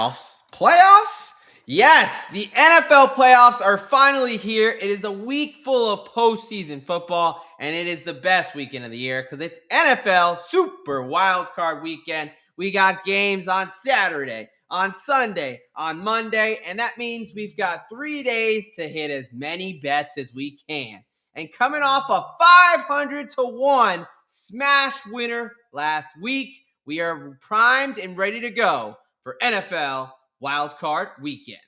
Playoffs? Playoffs? Yes, the NFL playoffs are finally here. It is a week full of postseason football, and it is the best weekend of the year because it's NFL Super Wild Card Weekend. We got games on Saturday, on Sunday, on Monday, and that means we've got 3 days to hit as many bets as we can. And coming off a 500-1 smash winner last week, we are primed and ready to go for NFL Wild Card Weekend.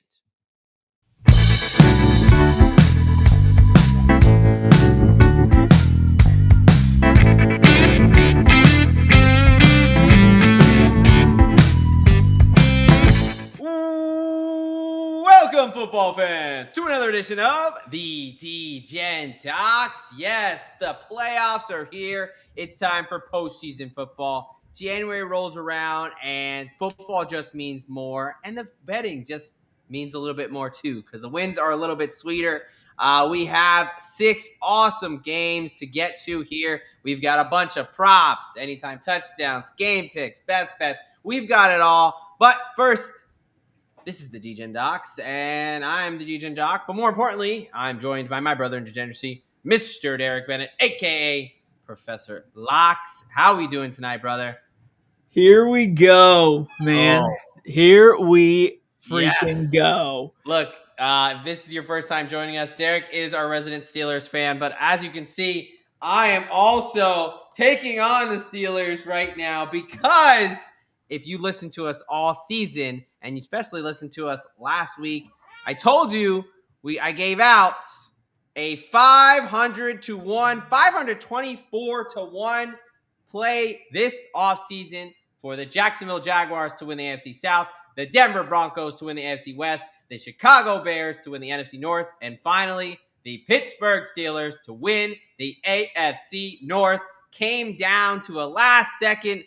Welcome, football fans, to another edition of the Degen Talks. Yes, the playoffs are here. It's time for postseason football. January rolls around, and football just means more, and the betting just means a little bit more too, because the wins are a little bit sweeter. We have 6 awesome games to get to here. We've got a bunch of props, anytime touchdowns, game picks, best bets. We've got it all. But first, this is the Degen Docs, and I'm the Degen Doc. But more importantly, I'm joined by my brother in degeneracy, Mr. Derek Bennett, a.k.a. Professor Locks. How are we doing tonight, brother? Here we go, man. Here we freaking go. Look, if this is your first time joining us, Derek is our resident Steelers fan. But as you can see, I am also taking on the Steelers right now because if you listen to us all season, and you especially listened to us last week, I told you I gave out a 500-1, 524-1 play this offseason for the Jacksonville Jaguars to win the AFC South, the Denver Broncos to win the AFC West, the Chicago Bears to win the NFC North, and finally, the Pittsburgh Steelers to win the AFC North. Came down to a last-second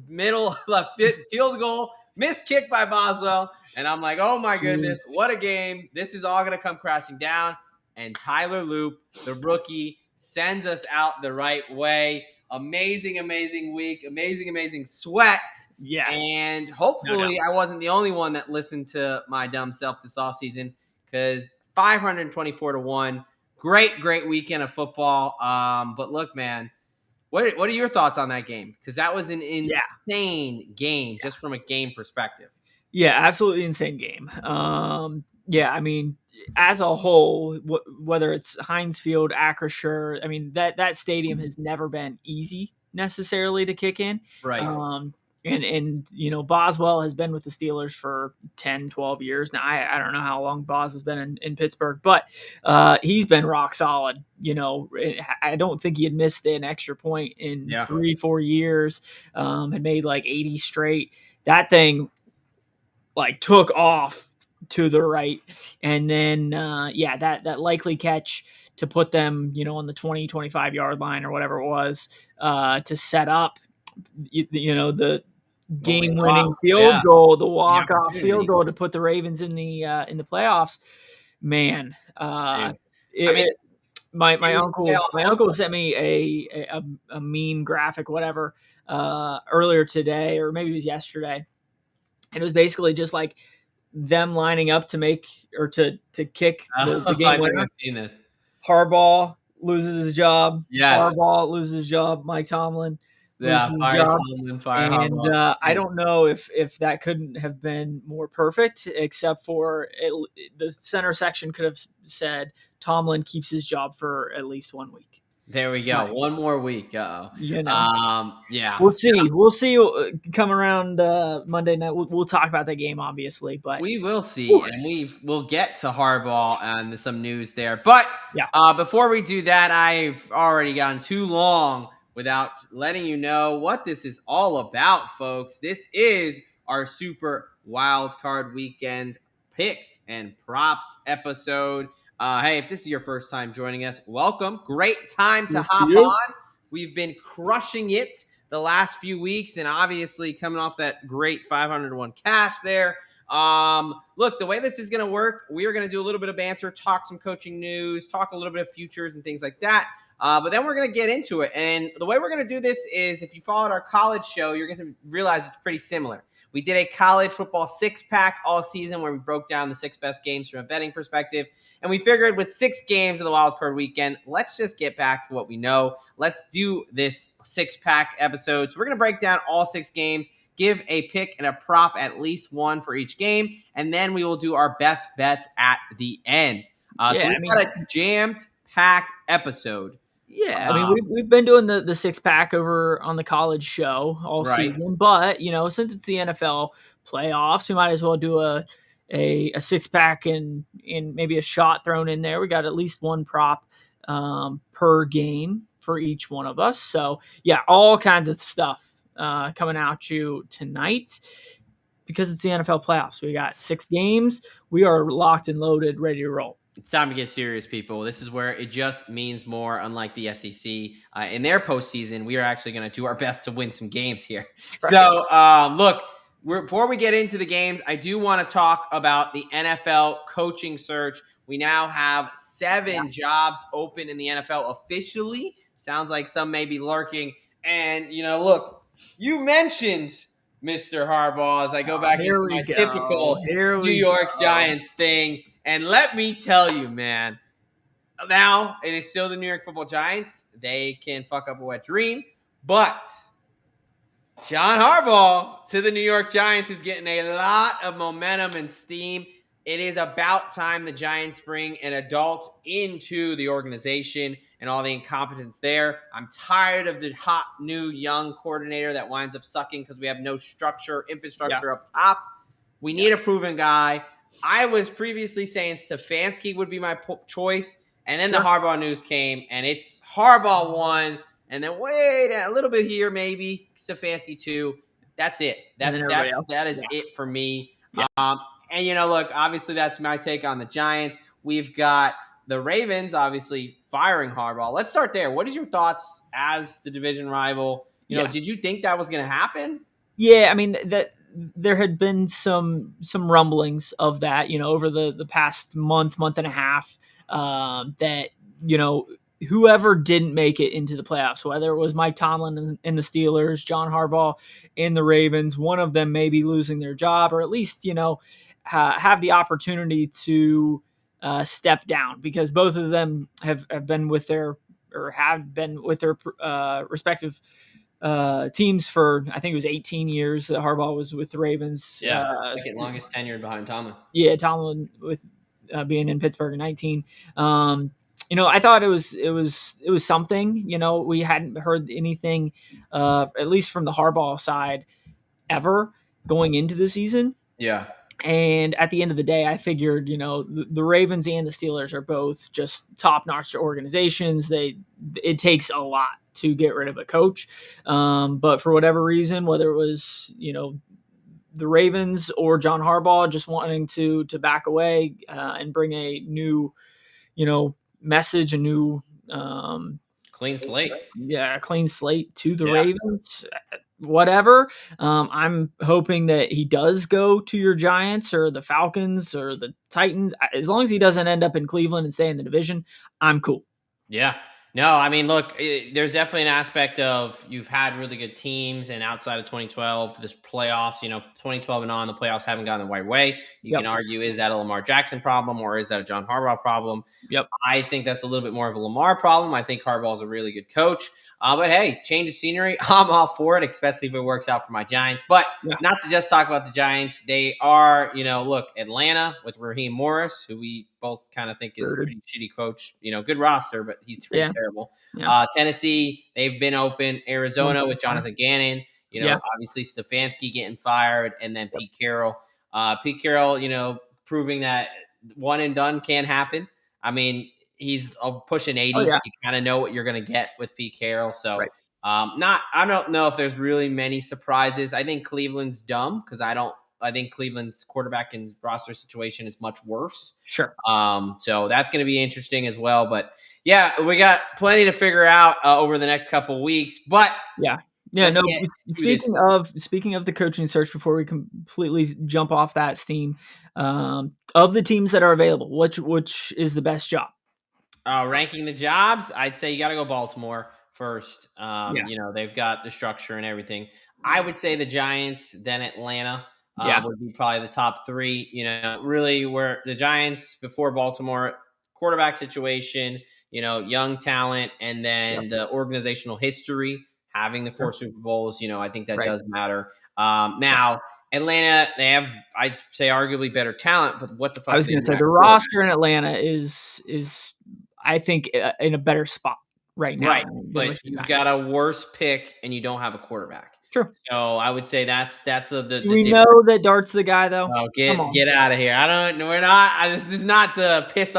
middle left field goal, missed kick by Boswell, and I'm like, oh my goodness, what a game. This is all going to come crashing down, and Tyler Loop, the rookie, sends us out the right way. Amazing week, amazing sweat. Yes. And hopefully I wasn't the only one that listened to my dumb self this offseason, because 524-1, great weekend of football. But look, man, what are your thoughts on that game? Because that was an insane game, just from a game perspective. Yeah, absolutely insane game. I mean, as a whole, whether it's Heinz Field, Acrisure, I mean, that stadium has never been easy necessarily to kick in. Right. And you know, Boswell has been with the Steelers for 10, 12 years. Now, I don't know how long Bos has been in Pittsburgh, but he's been rock solid. You know, I don't think he had missed an extra point in 3-4 years, had made like 80 straight. That thing like took off to the right. And then, that likely catch to put them, you know, on the 20, 25 yard line or whatever it was, to set up, you know, the game-winning field goal, the walk-off field goal to put the Ravens in the playoffs. Man, my uncle sent me a meme graphic, whatever, earlier today, or maybe it was yesterday, and it was basically just like them lining up to make or to kick the game winner. I've seen this. Harbaugh loses his job. Yes. Harbaugh loses his job. Mike Tomlin. Fire Tomlin, fire Harbaugh. And I don't know if that couldn't have been more perfect, except for the center section could have said Tomlin keeps his job for at least 1 week. There we go. Right. One more week. You know. We'll see. We'll see. Come around Monday night. We'll talk about that game, obviously, but we will see, and we'll get to Harbaugh and some news there. But before we do that, I've already gone too long without letting you know what this is all about, folks. This is our Super Wild Card Weekend picks and props episode. Hey, if this is your first time joining us, welcome. Great time to hop on. We've been crushing it the last few weeks, and obviously coming off that great 501 cash there. Look, the way this is going to work, we are going to do a little bit of banter, talk some coaching news, talk a little bit of futures and things like that. But then we're going to get into it. And the way we're going to do this is, if you followed our college show, you're going to realize it's pretty similar. We did a college football 6-pack all season where we broke down the 6 best games from a betting perspective. And we figured with 6 games of the wild card weekend, let's just get back to what we know. Let's do this 6-pack episode. So we're going to break down all 6 games, give a pick and a prop, at least one for each game, and then we will do our best bets at the end. So we've got a jammed-packed episode. Yeah, I mean, we've been doing the 6-pack over on the college show all season, but since it's the NFL playoffs, we might as well do a 6-pack and maybe a shot thrown in there. We got at least one prop per game for each one of us. So yeah, all kinds of stuff coming at you tonight because it's the NFL playoffs. We got 6 games. We are locked and loaded, ready to roll. It's time to get serious, people. This is where it just means more, unlike the SEC. In their postseason, we are actually going to do our best to win some games here. Right. So, look, before we get into the games, I do want to talk about the NFL coaching search. We now have 7 jobs open in the NFL officially. Sounds like some may be lurking. And, look, you mentioned Mr. Harbaugh as I go back into my typical New York Giants thing. And let me tell you, man, now it is still the New York Football Giants. They can fuck up a wet dream. But John Harbaugh to the New York Giants is getting a lot of momentum and steam. It is about time the Giants bring an adult into the organization and all the incompetence there. I'm tired of the hot, new, young coordinator that winds up sucking because we have no infrastructure up top. We need a proven guy. I was previously saying Stefanski would be my choice, and then the Harbaugh news came, and it's Harbaugh 1, and then wait a little bit here, maybe Stefanski 2. That's it. That is it for me. Yeah. And look, obviously that's my take on the Giants. We've got the Ravens, obviously firing Harbaugh. Let's start there. What is your thoughts as the division rival? Did you think that was going to happen? Yeah, I mean there had been some rumblings of that, over the past month and a half, that, whoever didn't make it into the playoffs, whether it was Mike Tomlin in the Steelers, John Harbaugh in the Ravens, one of them may be losing their job, or at least, have the opportunity to step down, because both of them have been with their respective teams for, I think it was 18 years that Harbaugh was with the Ravens. Yeah, second longest tenured behind Tomlin. Yeah, Tomlin with being in Pittsburgh in 19. I thought it was something. We hadn't heard anything, at least from the Harbaugh side, ever going into the season. Yeah. And at the end of the day, I figured, the Ravens and the Steelers are both just top-notch organizations. It takes a lot to get rid of a coach. But for whatever reason, whether it was, the Ravens or John Harbaugh just wanting to back away and bring a new, message, a new clean slate. Yeah, clean slate to the Ravens. Whatever. I'm hoping that he does go to your Giants or the Falcons or the Titans. As long as he doesn't end up in Cleveland and stay in the division, I'm cool. Yeah. No, I mean, look, there's definitely an aspect of you've had really good teams, and outside of 2012, this playoffs, 2012 and on, the playoffs haven't gone the right way. You can argue, is that a Lamar Jackson problem or is that a John Harbaugh problem? Yep. I think that's a little bit more of a Lamar problem. I think Harbaugh is a really good coach. But hey, change of scenery, I'm all for it, especially if it works out for my Giants. But not to just talk about the Giants. They are, look, Atlanta with Raheem Morris, who we both kind of think is a pretty shitty coach. Good roster, but he's pretty terrible. Yeah. Tennessee, they've been open. Arizona with Jonathan Gannon. Obviously Stefanski getting fired, and then Pete Carroll. Pete Carroll, proving that one and done can happen. I mean, he's pushing 80. You kind of know what you're going to get with Pete Carroll. So I don't know if there's really many surprises. I think Cleveland's dumb because I think Cleveland's quarterback and roster situation is much worse. Sure. So that's going to be interesting as well. But yeah, we got plenty to figure out over the next couple of weeks. But no. Speaking of the coaching search, before we completely jump off that steam, of the teams that are available, which is the best job? Ranking the jobs, I'd say you got to go Baltimore first. They've got the structure and everything. I would say the Giants, then Atlanta Yeah. would be probably the top three. Really where the Giants before Baltimore, quarterback situation, young talent, and Yep. then the organizational history, having the four Sure. Super Bowls. I think that Right. does matter. Now, Atlanta, they have, I'd say, arguably better talent, but what the I fuck was do they going to do say at the quarterback? roster in Atlanta is I think in a better spot right now Right, than but with the you've Giants. got a worse pick and you don't have a quarterback. True. So I would say that's the Do the we difference. know that Dart's the guy though? Oh, Come get on. get out of here! I don't. We're not. This is not the piss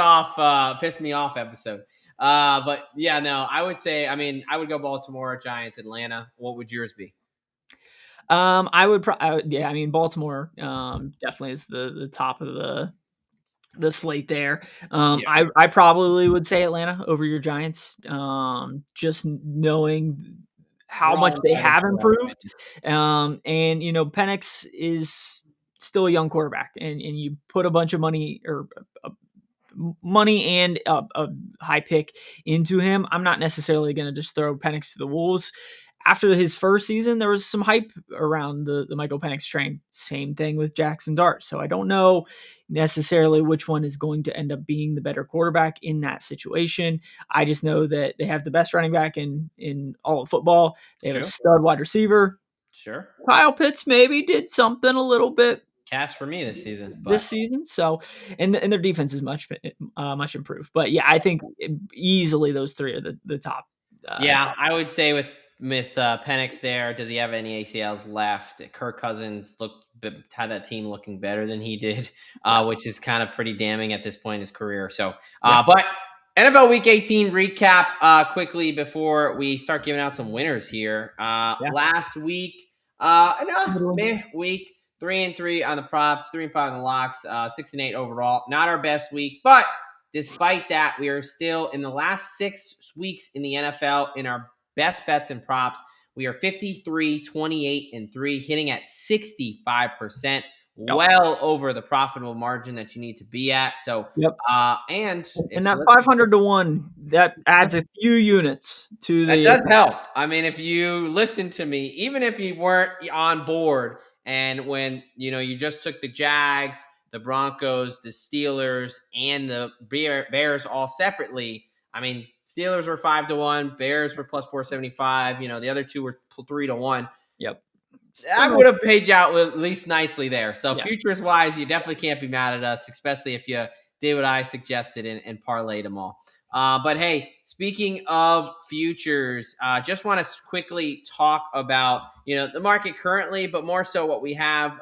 me off episode. But yeah, no. I would say. I mean, I would go Baltimore, Giants, Atlanta. What would yours be? Yeah, I mean Baltimore definitely is the top of the slate there. Yeah, I probably would say Atlanta over your Giants. Just knowing how we're much all they entitled have to our improved. opinions. And Penix is still a young quarterback, and you put a bunch of money or money and a high pick into him. I'm not necessarily going to just throw Penix to the wolves. After his first season, there was some hype around the Michael Penix train. Same thing with Jackson Dart. So I don't know necessarily which one is going to end up being the better quarterback in that situation. I just know that they have the best running back in all of football. They have a Sure, stud wide receiver. sure. Kyle Pitts maybe did something a little bit Cash for me this season, this but season. So, and their defense is much improved. But yeah, I think easily those three are the top. yeah, Top. I would say with Penix there, does he have any ACLs left? Kirk Cousins had that team looking better than he did, Yeah, which is kind of pretty damning at this point in his career. So, yeah, but NFL Week 18 recap quickly before we start giving out some winners here. yeah. Last week, Literally. meh week. 3-3 on the props, 3-5 on the locks, 6-8 overall. Not our best week, but despite that, we are still in the last 6 weeks in the NFL in our best bets and props. We are 53, 28, and 3, hitting at 65%, Yep. well over the profitable margin that you need to be at. So, Yep. and And if that you're 500 to 1 that adds a few units to that the does account. help. I mean, if you listen to me, even if you weren't on board, and when you just took the Jags, the Broncos, the Steelers, and the Bears all separately. I mean, Steelers were 5-1, Bears were plus 475. The other two were 3-1. Yep. I Still, would have paid you out at least nicely there. So yeah. futures wise, you definitely can't be mad at us, especially if you did what I suggested and parlayed them all. But hey, speaking of futures, just want to quickly talk about the market currently, but more so what we have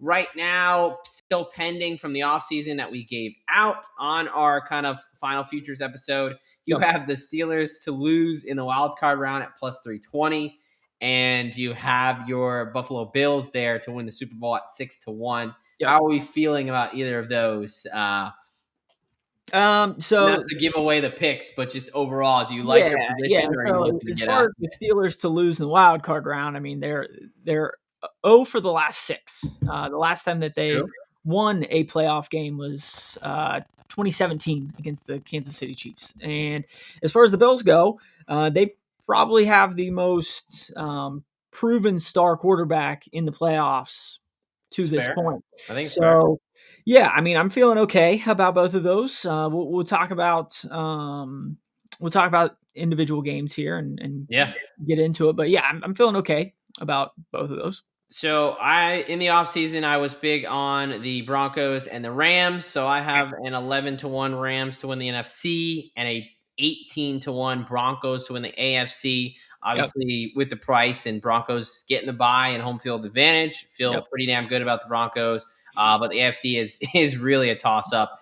right now, still pending from the offseason that we gave out on our kind of final futures episode. You Yep. have the Steelers to lose in the wild card round at plus 320. And you have your Buffalo Bills there to win the Super Bowl at 6-1. Yep. How are we feeling about either of those? So Not to give away the picks, but just overall, do you like your yeah. position, or are you So looking to as get far out? as the Steelers to lose in the wild card round, I mean they're 0 for the last 6. The last time that they True. won a playoff game was 2017 against the Kansas City Chiefs. And as far as the Bills go, they probably have the most proven star quarterback in the playoffs to It's this fair. point. I think it's fair. So, yeah, I mean, I'm feeling okay about both of those. We'll talk about individual games here and Yeah. get into it. But yeah, I'm feeling okay about both of those. So in the offseason, I was big on the Broncos and the Rams. So I have an 11-1 Rams to win the NFC and a 18-1 Broncos to win the AFC. Yep. Obviously, with the price and Broncos getting the bye and home field advantage, feel Yep. pretty damn good about the Broncos. But the AFC is really a toss up.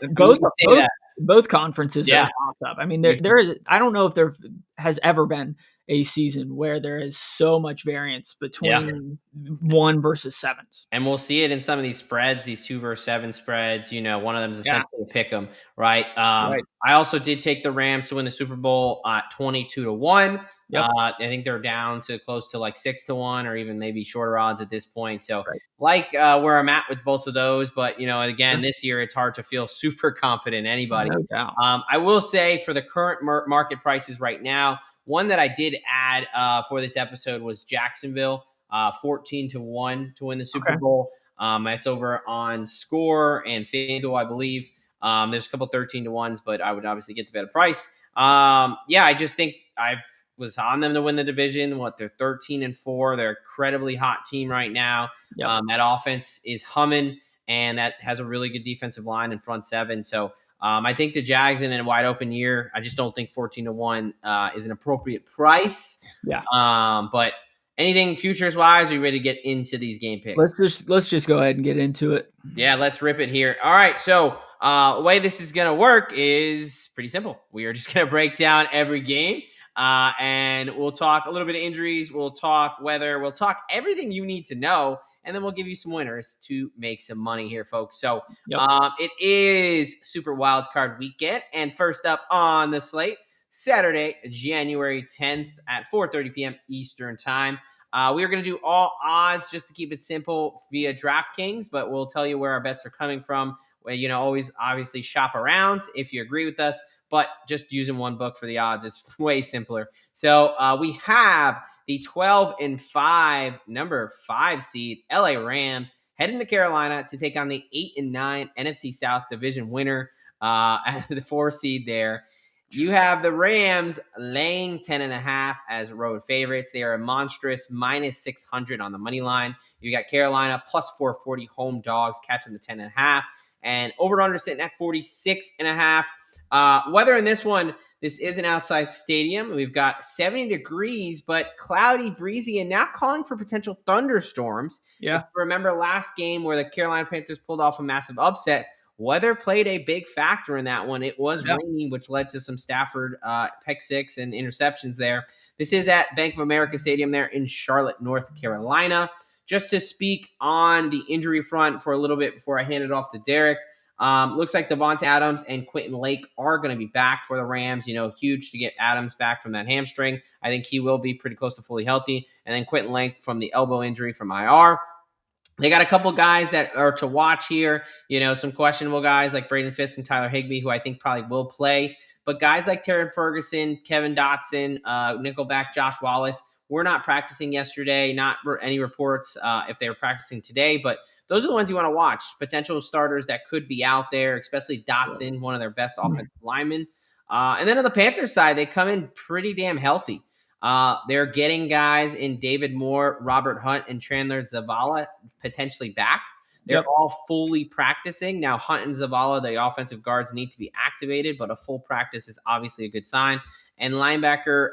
Both conferences are a toss up. I mean, Mhm. there is. I don't know if there has ever been a season where there is so much variance between 1 versus 7s. And we'll see it in some of these spreads, these 2 versus 7 spreads. One of them is essentially a pick 'em, right? Right. I also did take the Rams to win the Super Bowl at 22-1. Yep. I think they're down to close to like 6-1 or even maybe shorter odds at this point. So, Right. where I'm at with both of those. But, again, this year it's hard to feel super confident in anybody. No doubt. I will say for the current market prices right now, one that I did add for this episode was Jacksonville. 14-1 to win the Super Okay. Bowl. That's over on Score and FanDuel, I believe. There's a couple 13-1s, but I would obviously get the better price. I just think I was on them to win the division. They're 13-4. They're an incredibly hot team right now. Yep. That offense is humming, and that has a really good defensive line in front seven. So I think the Jags in a wide open year, I just don't think 14-1 is an appropriate price. Yeah. But anything futures wise, are you ready to get into these game picks? Let's just go ahead and get into it. Yeah, let's rip it here. All right, so the way this is gonna work is pretty simple. We are just gonna break down every game, and we'll talk a little bit of injuries. We'll talk weather. We'll talk everything you need to know, and then we'll give you some winners to make some money here, folks. So Yep. it is Super Wild Card Weekend, and first up on the slate, Saturday, January 10th at 4:30 p.m. Eastern Time. We are going to do all odds just to keep it simple via DraftKings, but we'll tell you where our bets are coming from. Always obviously shop around if you agree with us, but just using one book for the odds is way simpler. So we have the 12-5 number 5 seed LA Rams heading to Carolina to take on the 8-9 NFC South division winner, the 4 seed there. You have the Rams laying 10.5 as road favorites. They are a monstrous -600 on the money line. You got Carolina plus 440 home dogs catching the 10.5, and over under sitting at 46.5. Weather in this one, this is an outside stadium. We've got 70 degrees, but cloudy, breezy, and now calling for potential thunderstorms. Yeah. If you remember last game where the Carolina Panthers pulled off a massive upset, weather played a big factor in that one. It was raining, which led to some Stafford pick six and interceptions there. This is at Bank of America Stadium there in Charlotte, North Carolina. Just to speak on the injury front for a little bit before I hand it off to Derek, looks like Devonta Adams and Quentin Lake are going to be back for the Rams. Huge to get Adams back from that hamstring. I think he will be pretty close to fully healthy. And then Quentin Lake from the elbow injury from IR. They got a couple guys that are to watch here, some questionable guys like Braden Fisk and Tyler Higbee, who I think probably will play. But guys like Terran Ferguson, Kevin Dotson, Nickelback, Josh Wallace, were not practicing yesterday. Not any reports if they were practicing today, but those are the ones you want to watch. Potential starters that could be out there, especially Dotson, one of their best offensive linemen. And then on the Panthers side, they come in pretty damn healthy. They're getting guys in David Moore, Robert Hunt, and Chandler Zavala potentially back. They're all fully practicing. Now, Hunt and Zavala, the offensive guards, need to be activated, but a full practice is obviously a good sign. And linebacker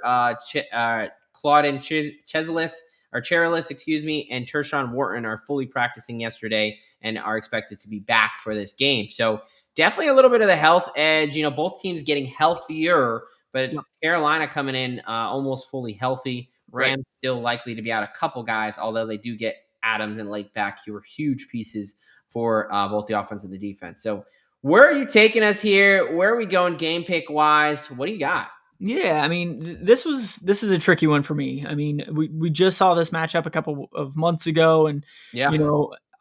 Claudin Cherilus, and Tershawn Wharton are fully practicing yesterday and are expected to be back for this game. So definitely a little bit of the health edge. Both teams getting healthier, but Carolina coming in almost fully healthy. Rams still likely to be out a couple guys, although they do get Adams and Lake back, who are huge pieces for both the offense and the defense. So where are you taking us here? Where are we going game pick wise? What do you got? Yeah, I mean, this is a tricky one for me. I mean, we just saw this matchup a couple of months ago, and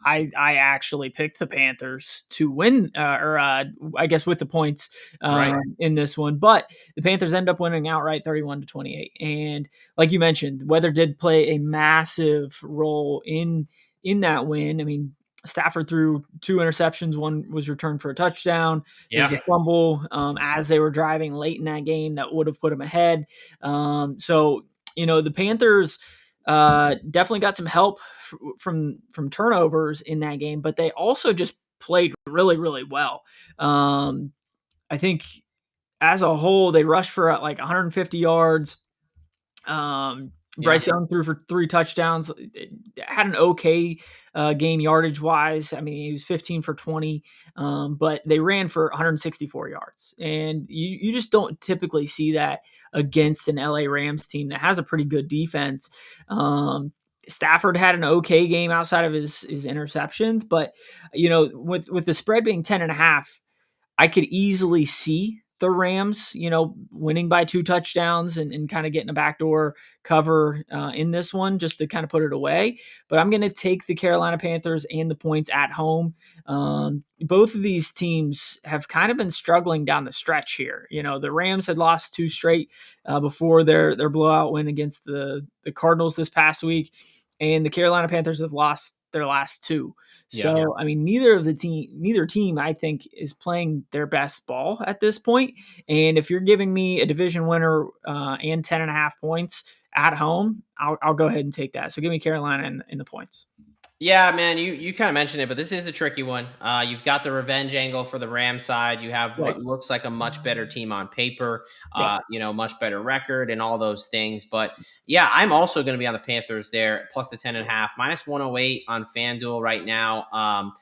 I actually picked the Panthers to win, I guess with the points in this one. But the Panthers end up winning outright 31-28. And like you mentioned, weather did play a massive role in that win. I mean, Stafford threw 2 interceptions. One was returned for a touchdown. There was a fumble as they were driving late in that game that would have put them ahead. So the Panthers definitely got some help from turnovers in that game, but they also just played really, really well. I think as a whole, they rushed for like 150 yards. Bryce Young threw for 3 touchdowns, had an okay game yardage wise. I mean, he was 15 for 20, but they ran for 164 yards. And you just don't typically see that against an LA Rams team that has a pretty good defense. Stafford had an okay game outside of his interceptions, but with the spread being 10.5, I could easily see the Rams, winning by 2 touchdowns and kind of getting a backdoor cover in this one just to kind of put it away. But I'm going to take the Carolina Panthers and the points at home. Both of these teams have kind of been struggling down the stretch here. The Rams had lost 2 straight before their blowout win against the Cardinals this past week. and the Carolina Panthers have lost their last two. Yeah. So, I mean, neither team, I think, is playing their best ball at this point. And if you're giving me a division winner and 10.5 points at home, I'll go ahead and take that. So give me Carolina in the points. Yeah, man, you kind of mentioned it, but this is a tricky one. You've got the revenge angle for the Rams side. You have Right. what looks like a much better team on paper, Yep. much better record and all those things. But yeah, I'm also going to be on the Panthers there, plus the 10.5, minus 108 on FanDuel right now.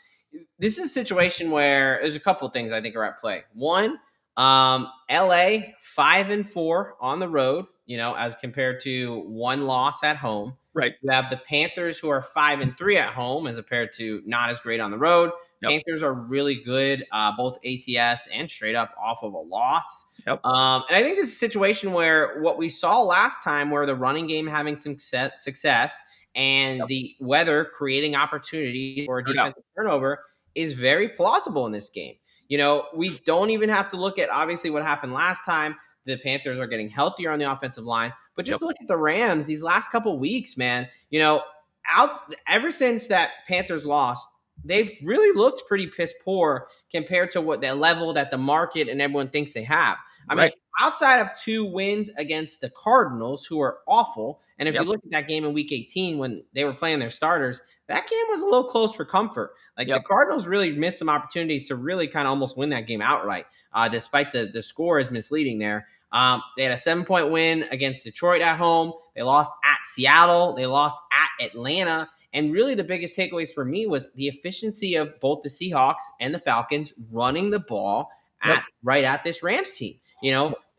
This is a situation where there's a couple of things I think are at play. One, LA 5-4 on the road, as compared to one loss at home. Right. You have the Panthers who are 5-3 at home as compared to not as great on the road. Yep. Panthers are really good, both ATS and straight up off of a loss. Yep. And I think this is a situation where what we saw last time, where the running game having some success and the weather creating opportunity for a defensive turnover is very plausible in this game. We don't even have to look at obviously what happened last time. The Panthers are getting healthier on the offensive line, but just look at the Rams these last couple weeks, man. Ever since that Panthers loss, they've really looked pretty piss poor compared to what that level that the market and everyone thinks they have. I mean, outside of 2 wins against the Cardinals, who are awful, and if you look at that game in Week 18 when they were playing their starters, that game was a little close for comfort. The Cardinals really missed some opportunities to really kind of almost win that game outright, despite the score is misleading there. They had a 7-point win against Detroit at home. They lost at Seattle. They lost at Atlanta. And really the biggest takeaways for me was the efficiency of both the Seahawks and the Falcons running the ball right at this Rams team.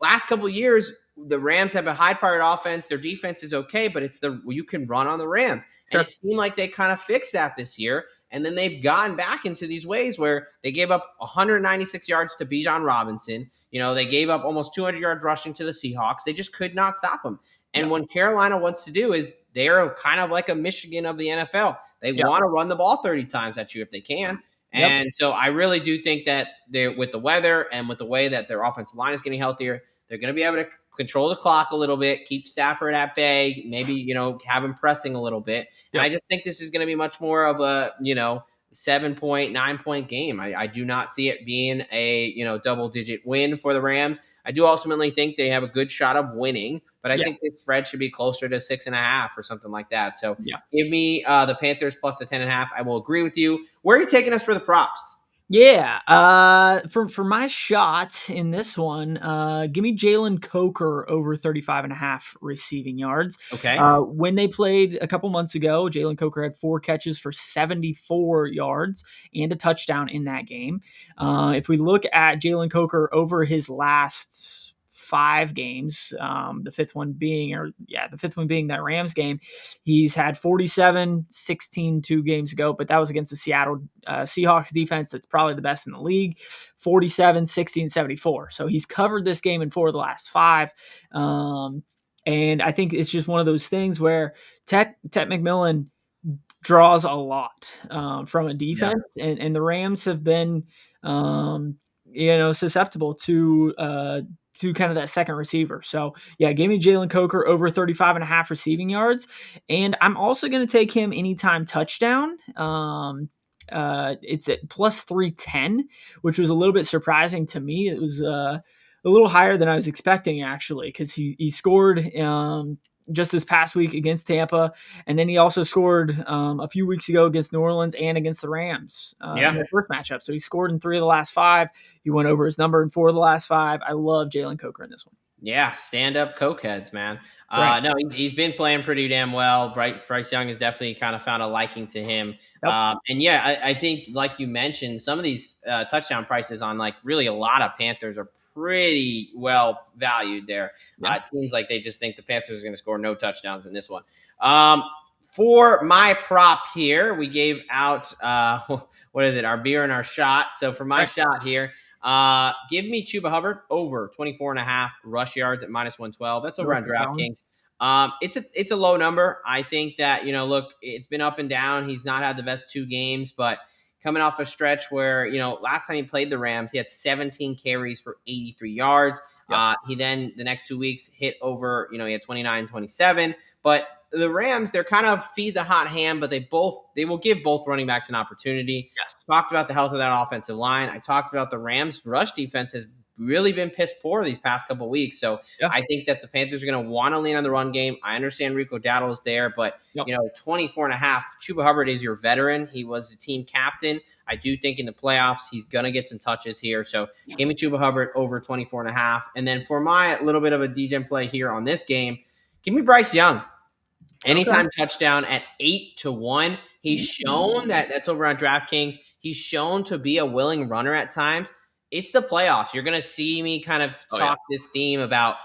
Last couple of years, the Rams have a high-powered offense. Their defense is okay, but it's you can run on the Rams. And it seemed like they kind of fixed that this year. And then they've gotten back into these ways where they gave up 196 yards to Bijan Robinson. They gave up almost 200 yards rushing to the Seahawks. They just could not stop them. And what Carolina wants to do is they're kind of like a Michigan of the NFL. They want to run the ball 30 times at you if they can. And so I really do think that with the weather and with the way that their offensive line is getting healthier, they're going to be able to control the clock a little bit, keep Stafford at bay, maybe, have him pressing a little bit. And I just think this is going to be much more of a, 7-point, 9-point game. I do not see it being a, double-digit win for the Rams. I do ultimately think they have a good shot of winning, but I think the spread should be closer to 6.5 or something like that. So give me the Panthers plus the 10.5. I will agree with you. Where are you taking us for the props? Yeah, for my shot in this one, give me Jalen Coker over 35.5 receiving yards. Okay. When they played a couple months ago, Jalen Coker had 4 catches for 74 yards and a touchdown in that game. If we look at Jalen Coker over his last 5 games, the fifth one being that Rams game, he's had 47-16 2 games ago, but that was against the Seattle Seahawks defense that's probably the best in the league, 47-16-74. So he's covered this game in 4 of the last 5. And I think it's just one of those things where Ted McMillan draws a lot from a defense, and the Rams have been susceptible to kind of that second receiver. So give me Jalen Coker over 35.5 receiving yards. And I'm also going to take him anytime touchdown. It's at plus 310, which was a little bit surprising to me. It was a little higher than I was expecting, actually, because he scored just this past week against Tampa, and then he also scored a few weeks ago against New Orleans and against the Rams in their first matchup. So he scored in 3 of the last 5. He went over his number in 4 of the last 5. I love Jalen Coker in this one. Yeah, stand-up cokeheads, man. Right. No, he's been playing pretty damn well. Bryce Young has definitely kind of found a liking to him. Yep. I think, like you mentioned, some of these touchdown prices on really a lot of Panthers are pretty well valued there. It seems like they just think the Panthers are going to score no touchdowns in this one. For my prop here, we gave out, what is it, our beer and our shot. So for my shot here, give me Chuba Hubbard over 24.5 rush yards at minus 112. That's over on DraftKings. It's a low number. I think that, look, it's been up and down. He's not had the best 2 games, but coming off a stretch where, last time he played the Rams, he had 17 carries for 83 yards. He then, the next 2 weeks, hit over, he had 29, 27. But the Rams, they're kind of feed the hot hand, but they will give both running backs an opportunity. Yes. Talked about the health of that offensive line. I talked about the Rams' rush defense has really been piss poor these past couple of weeks. So Yeah. I think that the Panthers are going to want to lean on the run game. I understand Rico Dowdle is there, but 24 and a half. Chuba Hubbard is your veteran. He was the team captain. I do think in the playoffs, he's going to get some touches here. So give me Chuba Hubbard over 24 and a half. And then for my little bit of a Degen play here on this game, give me Bryce Young. Anytime touchdown at 8-1. He's shown that's over on DraftKings. He's shown to be a willing runner at times. It's the playoffs. You're going to see me kind of talk this theme about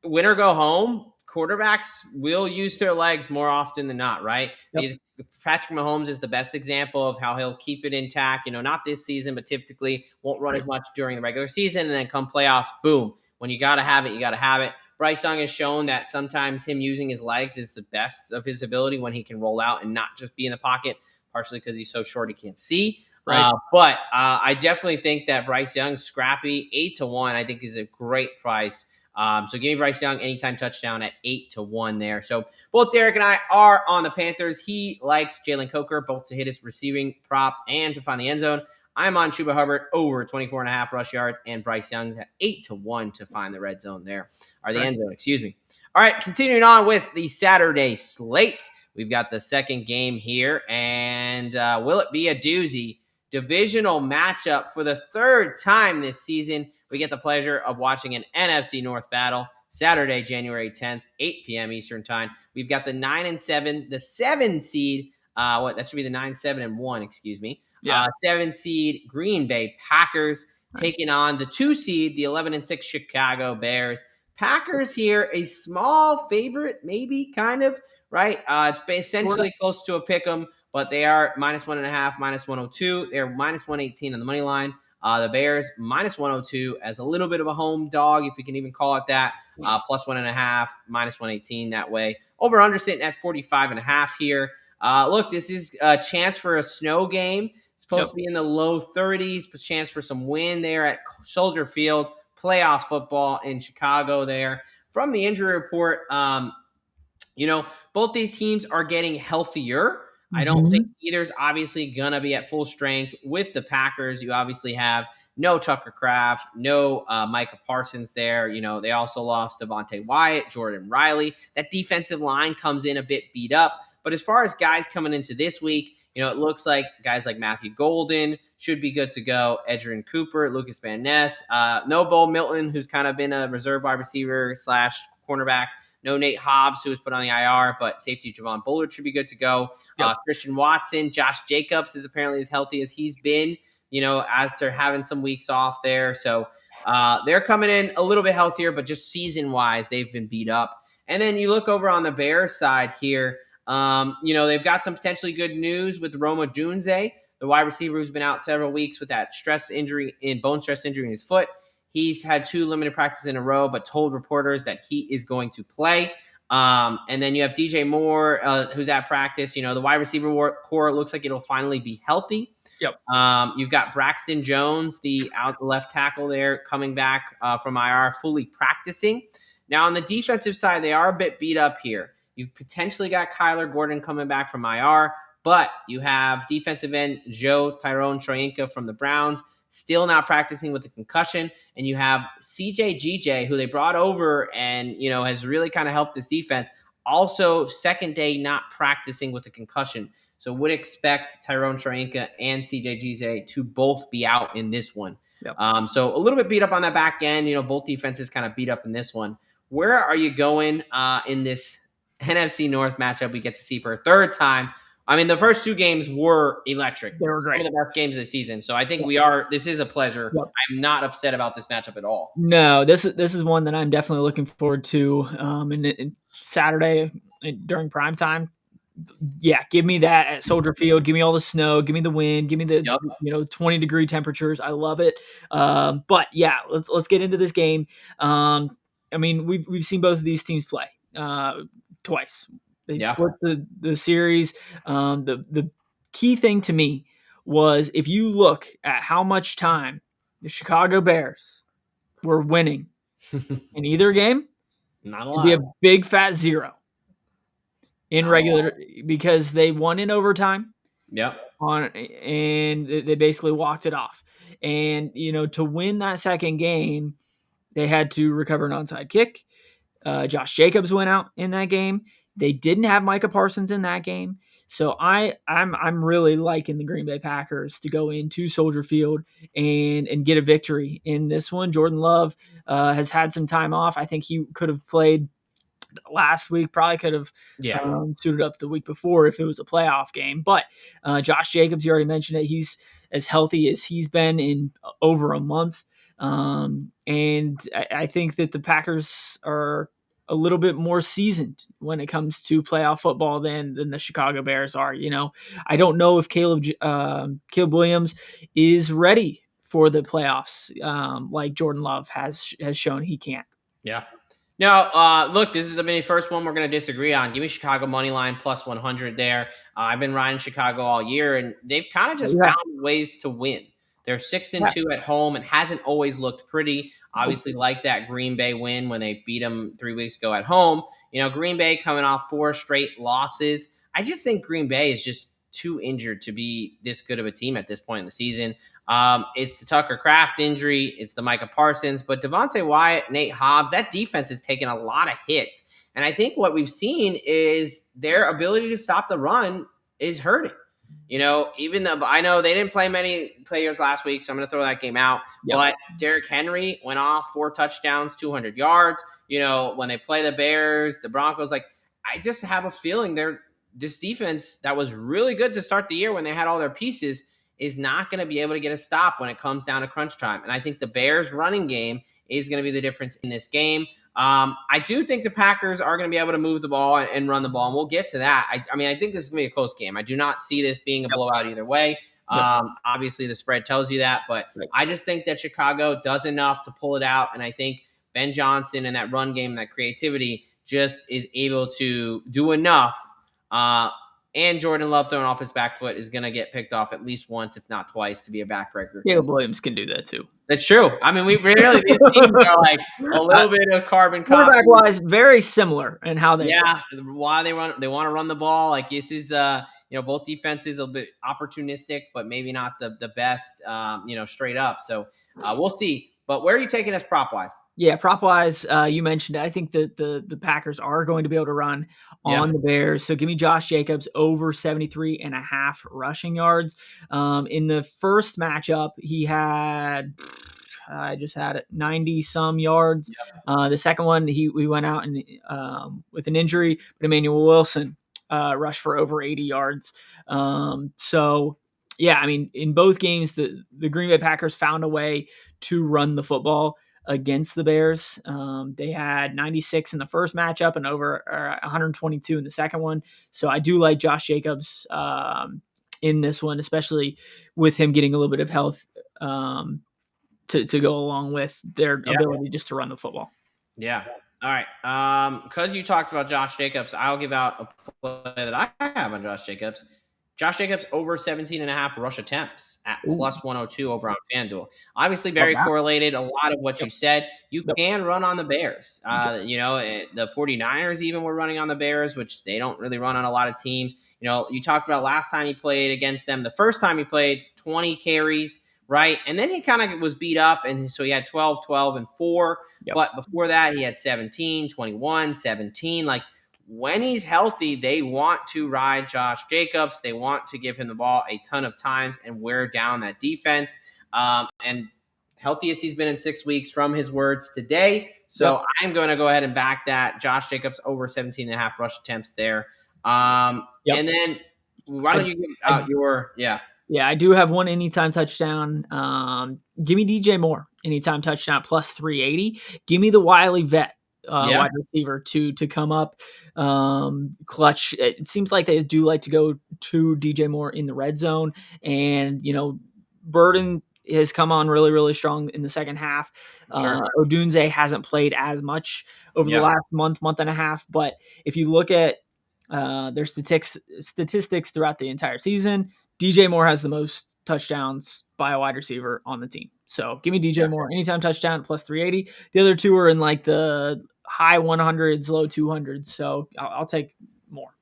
win or go home. Quarterbacks will use their legs more often than not, right? Yep. Patrick Mahomes is the best example of how he'll keep it intact. Not this season, but typically won't run as much during the regular season. And then come playoffs, boom. When you got to have it, you got to have it. Bryce Young has shown that sometimes him using his legs is the best of his ability when he can roll out and not just be in the pocket, partially because he's so short he can't see. Right. But I definitely think that Bryce Young, scrappy, 8-1, I think is a great price. So give me Bryce Young anytime touchdown at 8-1 there. So both Derek and I are on the Panthers. He likes Jalen Coker both to hit his receiving prop and to find the end zone. I'm on Chuba Hubbard over 24 and a half rush yards and Bryce Young at 8-1 to find the red zone there, or the end zone, excuse me. All right, continuing on with the Saturday slate. We've got the second game here, and will it be a doozy? Divisional matchup for the third time this season. We get the pleasure of watching an NFC North battle Saturday, January 10th, 8 p.m. Eastern time. We've got the 9-7, the 7 seed. That should be the 9-7-1, excuse me. 7 seed Green Bay Packers taking on the 2 seed, the 11-6 Chicago Bears. Packers here, a small favorite, maybe, kind of, right? It's essentially close to a pick 'em, but they are -1.5, -102. They're -118 on the money line. The Bears -102 as a little bit of a home dog, if we can even call it that. +1.5, -118 that way. Over under sitting at 45.5 here. Look, this is a chance for a snow game. It's supposed to be in the low 30s, but chance for some wind there at Soldier Field. Playoff football in Chicago there. From the injury report, both these teams are getting healthier. I don't think either's obviously going to be at full strength. With the Packers, you obviously have no Tucker Kraft, no Micah Parsons there. They also lost Devontae Wyatt, Jordan Riley. That defensive line comes in a bit beat up. But as far as guys coming into this week, it looks like guys like Matthew Golden should be good to go. Edgerrin Cooper, Lucas Van Ness, no Bo Milton, who's kind of been a reserve wide receiver / cornerback. No Nate Hobbs, who was put on the IR, but safety Javon Bullard should be good to go. Christian Watson, Josh Jacobs is apparently as healthy as he's been, as they're having some weeks off there. So they're coming in a little bit healthier, but just season-wise, they've been beat up. And then you look over on the Bears side here. They've got some potentially good news with Roma Dunze, the wide receiver who's been out several weeks with that bone stress injury in his foot. He's had 2 limited practices in a row, but told reporters that he is going to play. And then you have DJ Moore, who's at practice. The wide receiver core looks like it'll finally be healthy. Yep. You've got Braxton Jones, the left tackle there, coming back from IR, fully practicing. Now, on the defensive side, they are a bit beat up here. You've potentially got Kyler Gordon coming back from IR, but you have defensive end Tyrone Shoyinka from the Browns still not practicing with a concussion, and you have CJ GJ, who they brought over and has really kind of helped this defense, also second day not practicing with a concussion. So would expect Tyrone Shoyinka and CJ GJ to both be out in this one. Yep. So a little bit beat up on that back end. Both defenses kind of beat up in this one. Where are you going in this NFC North matchup we get to see for a third time? I mean, the first 2 games were electric. They were great. One of the best games of the season. So I think this is a pleasure. Yep. I'm not upset about this matchup at all. No, this is one that I'm definitely looking forward to. And Saturday during prime time. Yeah, give me that at Soldier Field. Give me all the snow. Give me the wind. Give me the 20-degree temperatures. I love it. But yeah, let's get into this game. I mean, we've seen both of these teams play twice. They split the series. The key thing to me was if you look at how much time the Chicago Bears were winning in either game, not a lot. It'd be a big fat 0. in regular because they won in overtime Yep. and they basically walked it off. And to win that second game, they had to recover an onside kick. Josh Jacobs went out in that game. They didn't have Micah Parsons in that game. So I'm really liking the Green Bay Packers to go into Soldier Field and get a victory in this one. Jordan Love has had some time off. I think he could have played last week, probably could have Yeah. suited up the week before if it was a playoff game. But Josh Jacobs, you already mentioned it. He's as healthy as he's been in over a month. And I think that the Packers are a little bit more seasoned when it comes to playoff football than the Chicago Bears are. I don't know if Caleb Williams is ready for the playoffs, like Jordan Love has shown he can. Yeah. Now, look, this is the first one we're going to disagree on. Give me Chicago money line plus 100 there. I've been riding Chicago all year, and they've kind of just found ways to win. They're 6-2 at home. It hasn't always looked pretty. Obviously, like that Green Bay win when they beat them 3 weeks ago at home. Green Bay coming off 4 straight losses. I just think Green Bay is just too injured to be this good of a team at this point in the season. It's the Tucker Kraft injury. It's the Micah Parsons. But Devontae Wyatt, Nate Hobbs, that defense has taken a lot of hits. And I think what we've seen is their ability to stop the run is hurting. Even though I know they didn't play many players last week, so I'm going to throw that game out. Yep. But Derrick Henry went off 4 touchdowns, 200 yards. When they play the Bears, the Broncos, I just have a feeling this defense that was really good to start the year when they had all their pieces is not going to be able to get a stop when it comes down to crunch time. And I think the Bears running game is going to be the difference in this game. I do think the Packers are going to be able to move the ball and run the ball, and we'll get to that. I think this is going to be a close game. I do not see this being a blowout either way. Obviously, the spread tells you that, but I just think that Chicago does enough to pull it out, and I think Ben Johnson and that run game, that creativity, just is able to do enough. And Jordan Love throwing off his back foot is going to get picked off at least once, if not twice, to be a backbreaker. Caleb Williams can do that too. That's true. We really, these teams are a little bit of carbon copy. Quarterback-wise, very similar in how they play. Why they want to run the ball. This is, both defenses a bit opportunistic, but maybe not the best, straight up. So we'll see. But where are you taking us prop-wise? Yeah, prop-wise, you mentioned it. I think that the Packers are going to be able to run on the Bears. So give me Josh Jacobs over 73.5 rushing yards. In the first matchup, he had... I just had it 90-some yards. The second one, we went out and with an injury, but Emmanuel Wilson rushed for over 80 yards. In both games, the Green Bay Packers found a way to run the football against the Bears. They had 96 in the first matchup and over 122 in the second one. So I do like Josh Jacobs in this one, especially with him getting a little bit of health to go along with their ability just to run the football. Yeah. All right. Because you talked about Josh Jacobs, I'll give out a play that I have on Josh Jacobs. Josh Jacobs over 17.5 rush attempts at plus 102 over on FanDuel. Obviously, very correlated. A lot of what you said. You can run on the Bears. The 49ers even were running on the Bears, which they don't really run on a lot of teams. You talked about last time he played against them. The first time he played, 20 carries, right? And then he kind of was beat up, and so he had 12, 12, and 4. But before that, he had 17, 21, 17. When he's healthy, they want to ride Josh Jacobs. They want to give him the ball a ton of times and wear down that defense. And healthiest he's been in 6 weeks from his words today. So I'm going to go ahead and back that. Josh Jacobs over 17.5 rush attempts there. And then why don't you give out your – Yeah, I do have one anytime touchdown. Give me DJ Moore, anytime touchdown, plus 380. Give me the Wiley vet. Wide receiver to come up clutch. It seems like they do like to go to DJ Moore in the red zone, and Burden has come on really, really strong in the second half. Odunze hasn't played as much over the last month and a half, but if you look at their statistics throughout the entire season, DJ Moore has the most touchdowns by a wide receiver on the team. So give me DJ Moore anytime touchdown plus 380. The other two are in the high 100s, low 200s. So I'll take Moore.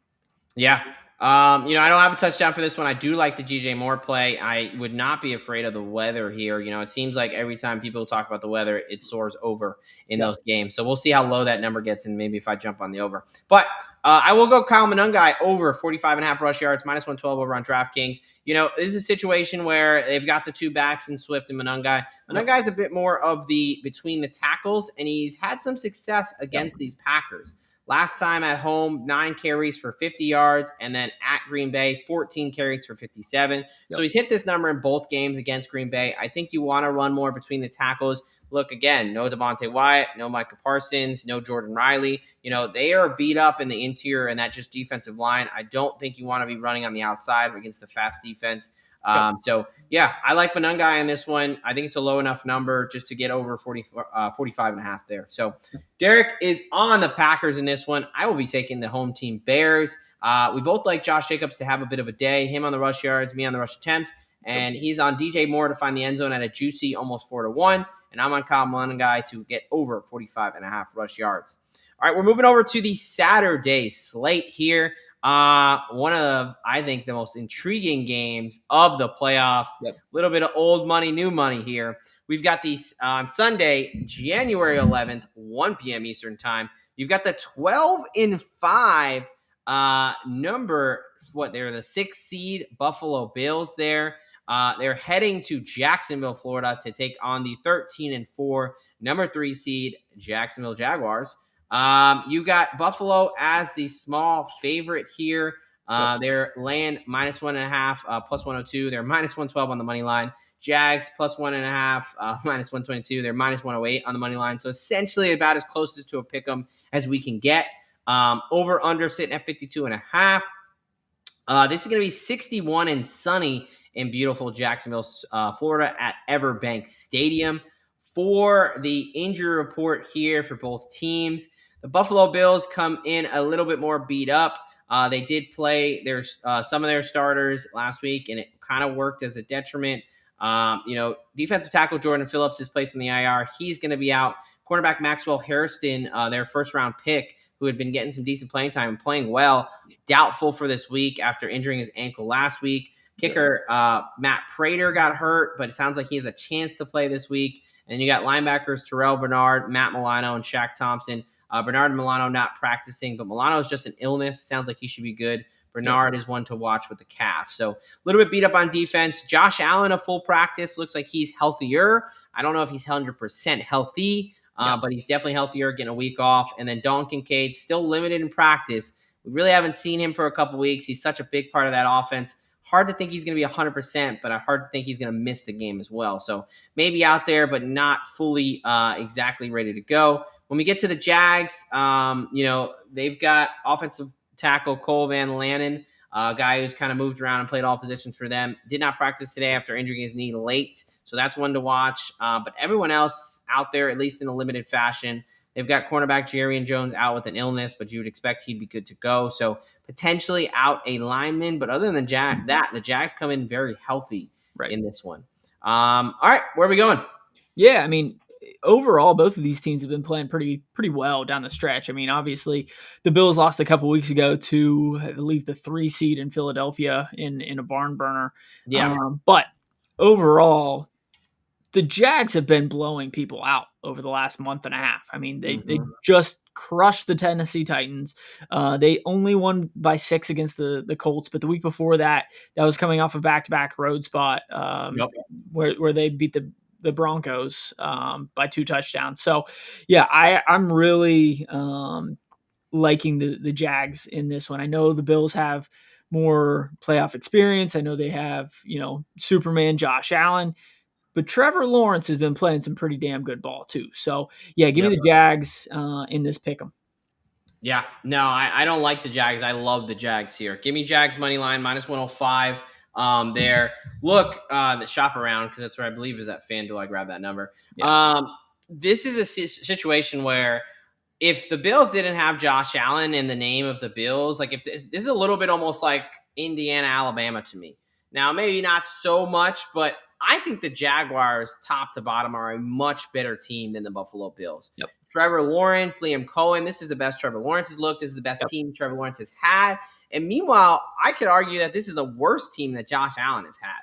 Yeah. I don't have a touchdown for this one. I do like the DJ Moore play. I would not be afraid of the weather here. It seems like every time people talk about the weather, it soars over in Yeah. those games. So we'll see how low that number gets and maybe if I jump on the over. But I will go Kyle Monungai over 45.5 rush yards, minus 112 over on DraftKings. This is a situation where they've got the two backs in Swift and Monungai. Monungai's a bit more of the between the tackles, and he's had some success against these Packers. Last time at home, 9 carries for 50 yards, and then at Green Bay, 14 carries for 57. So he's hit this number in both games against Green Bay. I think you want to run more between the tackles. Look, again, no Devontae Wyatt, no Micah Parsons, no Jordan Riley. They are beat up in the interior and that just defensive line. I don't think you want to be running on the outside against the fast defense. So, I like Monungai in this one. I think it's a low enough number just to get over 45.5 there. So, Derek is on the Packers in this one. I will be taking the home team Bears. We both like Josh Jacobs to have a bit of a day. Him on the rush yards, me on the rush attempts. And he's on DJ Moore to find the end zone at a juicy almost 4-1. And I'm on Kyle Monungai to get over 45.5 rush yards. All right, we're moving over to the Saturday slate here. One of, I think, the most intriguing games of the playoffs. A little bit of old money, new money here. We've got these on Sunday, January 11th, 1 p.m. Eastern time. You've got the 12-5 number. They're the 6th seed Buffalo Bills there. They're heading to Jacksonville, Florida to take on the 13-4 number 3 seed Jacksonville Jaguars. You got Buffalo as the small favorite here. They're laying minus 1.5, plus 102. They're minus 112 on the money line. Jags plus 1.5, minus 122. They're minus 108 on the money line. So essentially about as close to a pick 'em as we can get. Over under sitting at 52.5. This is going to be 61 and sunny in beautiful Jacksonville, Florida at Everbank Stadium. For the injury report here for both teams, the Buffalo Bills come in a little bit more beat up. They did play some of their starters last week, and it kind of worked as a detriment. Defensive tackle Jordan Phillips is placed in the IR. He's going to be out. Cornerback Maxwell Hairston, their first-round pick, who had been getting some decent playing time and playing well, doubtful for this week after injuring his ankle last week. Kicker Matt Prater got hurt, but it sounds like he has a chance to play this week. And you got linebackers Terrell Bernard, Matt Milano, and Shaq Thompson. Bernard and Milano not practicing, but Milano is just an illness. Sounds like he should be good. Bernard is one to watch with the calf. So a little bit beat up on defense. Josh Allen, a full practice. Looks like he's healthier. I don't know if he's 100% healthy, but he's definitely healthier, getting a week off. And then Dalton Kincaid, still limited in practice. We really haven't seen him for a couple weeks. He's such a big part of that offense. Hard to think he's going to be 100%, but hard to think he's going to miss the game as well. So maybe out there, but not fully exactly ready to go. When we get to the Jags, they've got offensive tackle Cole Van Lanen, a guy who's kind of moved around and played all positions for them. Did not practice today after injuring his knee late, so that's one to watch. But everyone else out there, at least in a limited fashion, they've got cornerback Jarian Jones out with an illness, but you would expect he'd be good to go. So potentially out a lineman, but other than the Jags come in very healthy in this one. All right, where are we going? Yeah, I mean, overall, both of these teams have been playing pretty well down the stretch. I mean, obviously, the Bills lost a couple weeks ago to, I believe, the 3 seed in Philadelphia in a barn burner. Yeah. But overall, the Jags have been blowing people out over the last month and a half. I mean, they just crushed the Tennessee Titans. They only won by 6 against the Colts, but the week before that was coming off a back-to-back road spot where they beat the Broncos by 2 touchdowns. So, yeah, I'm really liking the Jags in this one. I know the Bills have more playoff experience. I know they have, Superman Josh Allen. But Trevor Lawrence has been playing some pretty damn good ball too. So, yeah, give me the Jags in this pick'em. Yeah, no, I don't like the Jags. I love the Jags here. Give me Jags money line minus 105 there. Look, the shop around because that's where I believe is at FanDuel. I grab that number. Yeah. This is a situation where if the Bills didn't have Josh Allen in the name of the Bills, like if this is a little bit almost like Indiana, Alabama to me. Now, maybe not so much, but I think the Jaguars, top to bottom, are a much better team than the Buffalo Bills. Yep. Trevor Lawrence, Liam Cohen, this is the best Trevor Lawrence has looked. This is the best team Trevor Lawrence has had. And meanwhile, I could argue that this is the worst team that Josh Allen has had.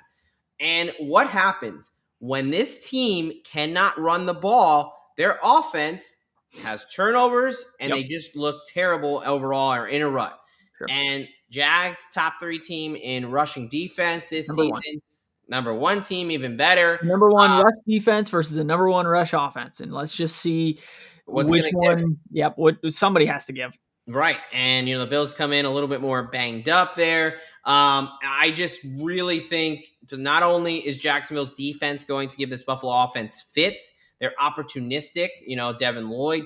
And what happens when this team cannot run the ball? Their offense has turnovers, and they just look terrible overall or in a rut. Sure. And Jags, top 3 team in rushing defense this season. Number 1 team, even better. Number 1 rush defense versus the number 1 rush offense. And let's just see which one. Yep, what somebody has to give. Right. And, the Bills come in a little bit more banged up there. I just really think not only is Jacksonville's defense going to give this Buffalo offense fits, they're opportunistic. Devin Lloyd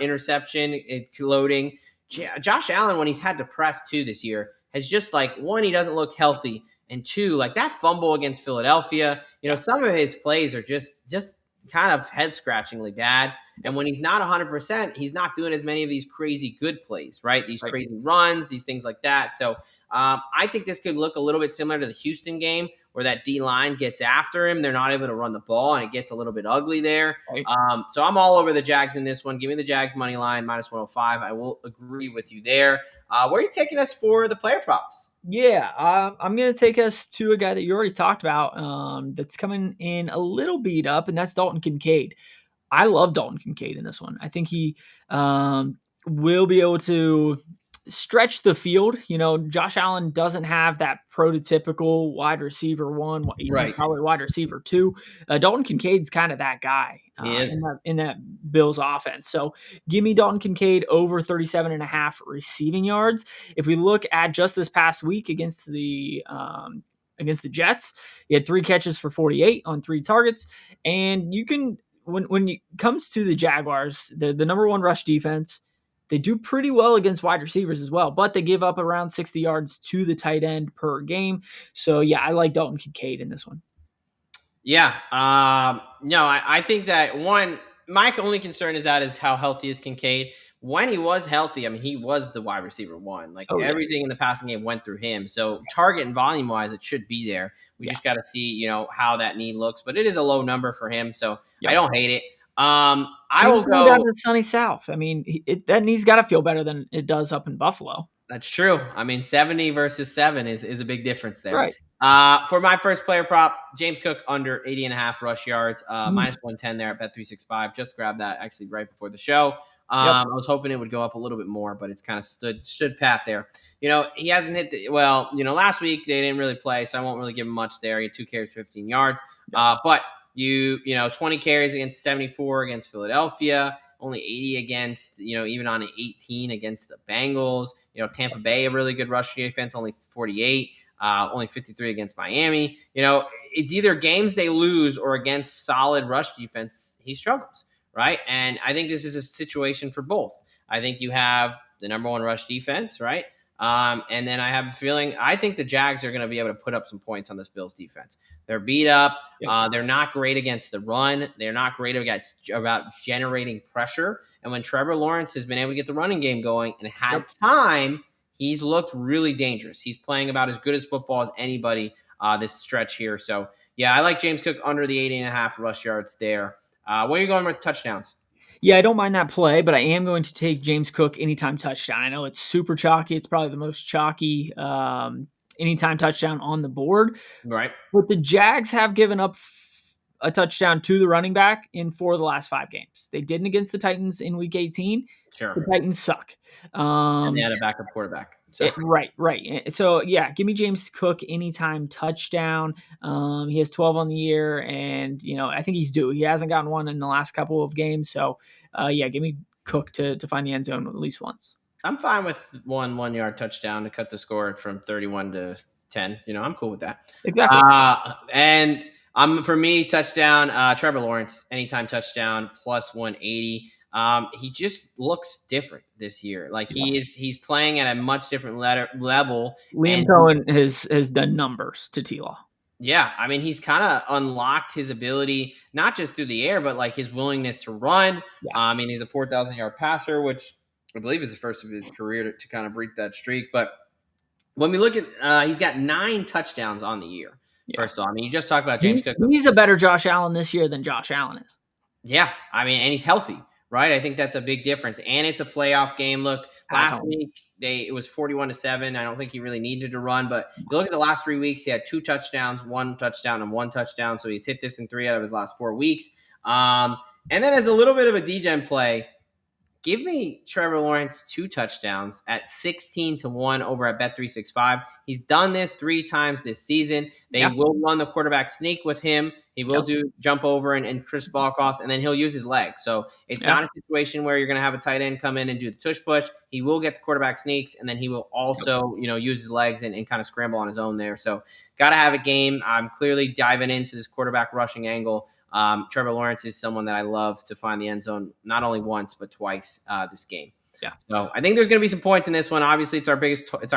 interception, loading. Josh Allen, when he's had to press too this year, has just one, he doesn't look healthy. And 2, that fumble against Philadelphia, some of his plays are just kind of head-scratchingly bad. And when he's not 100%, he's not doing as many of these crazy good plays, right? These crazy runs, these things like that. So I think this could look a little bit similar to the Houston game where that D-line gets after him. They're not able to run the ball, and it gets a little bit ugly there. Right. So I'm all over the Jags in this one. Give me the Jags money line, -105. I will agree with you there. Where are you taking us for the player props? Yeah, I'm going to take us to a guy that you already talked about that's coming in a little beat up, and that's Dalton Kincaid. I love Dalton Kincaid in this one. I think he will be able to stretch the field. Josh Allen doesn't have that prototypical wide receiver 1, probably wide receiver 2. Dalton Kincaid's kind of that guy in that Bills offense. So give me Dalton Kincaid over 37.5 receiving yards. If we look at just this past week against the Jets, he had 3 catches for 48 on 3 targets. And you can, when it comes to the Jaguars, they're the number 1 rush defense. They do pretty well against wide receivers as well, but they give up around 60 yards to the tight end per game. So, yeah, I like Dalton Kincaid in this one. Yeah. No, I think that my only concern is how healthy is Kincaid. When he was healthy, he was the wide receiver 1. Everything in the passing game went through him. So target and volume wise, it should be there. We just got to see, how that knee looks, but it is a low number for him. So I don't hate it. I will go down to the sunny South. That knee's got to feel better than it does up in Buffalo. That's true. 70 versus 7 is a big difference there. Right. For my first player prop, James Cook under 80.5 rush yards, -110 there at Bet365. Just grabbed that actually right before the show. I was hoping it would go up a little bit more, but it's kind of stood pat there. He hasn't hit last week they didn't really play, so I won't really give him much there. He had 2 carries, 15 yards. But 20 carries against 74 against Philadelphia, only 80 against, even on an 18 against the Bengals. Tampa Bay, a really good rush defense, only 48, only 53 against Miami. It's either games they lose or against solid rush defense, he struggles, right? And I think this is a situation for both. I think you have the number 1 rush defense, right? And then I have a feeling, I think the Jags are going to be able to put up some points on this Bills defense. They're beat up. They're not great against the run. They're not great about generating pressure. And when Trevor Lawrence has been able to get the running game going and had time, he's looked really dangerous. He's playing about as good as football as anybody this stretch here. So, yeah, I like James Cook under the 80.5 rush yards there. Where are you going with touchdowns? Yeah, I don't mind that play, but I am going to take James Cook anytime touchdown. I know it's super chalky. It's probably the most chalky anytime touchdown on the board. Right. But the Jags have given up a touchdown to the running back in 4 of the last 5 games. They didn't against the Titans in Week 18. Sure. The Titans suck. And they had a backup quarterback. So. Right. So, yeah, give me James Cook anytime touchdown. He has 12 on the year, and, I think he's due. He hasn't gotten one in the last couple of games. So, give me Cook to find the end zone at least once. I'm fine with 1-yard touchdown to cut the score from 31 to 10. I'm cool with that. Exactly. And for me, touchdown, Trevor Lawrence, anytime touchdown, +180. He just looks different this year. He's playing at a much different level. Liam Cohen has done numbers to T-Law. Yeah, he's kind of unlocked his ability, not just through the air, but his willingness to run. Yeah. He's a 4,000-yard passer, which I believe is the first of his career to kind of break that streak. But when we look at, he's got 9 touchdowns on the year. First of all, I mean, you just talked about James Cook. He's a better Josh Allen this year than Josh Allen is. Yeah, I mean, and he's healthy, right? I think that's a big difference, and it's a playoff game. Look, last week it was 41-7. I don't think he really needed to run, but if you look at the last 3 weeks, he had 2 touchdowns, 1 touchdown, and 1 touchdown. So he's hit this in 3 out of his last 4 weeks. And then as a little bit of a Degen play, give me Trevor Lawrence 2 touchdowns at 16-1 over at Bet365. He's done this 3 times this season. They will run the quarterback sneak with him. He will do jump over and Chris Ballcost, and then he'll use his leg. So it's not a situation where you're going to have a tight end come in and do the tush push. He will get the quarterback sneaks, and then he will also use his legs and kind of scramble on his own there. So got to have a game. I'm clearly diving into this quarterback rushing angle. Trevor Lawrence is someone that I love to find the end zone, not only once, but twice this game. Yeah. So I think there's going to be some points in this one. Obviously, it's our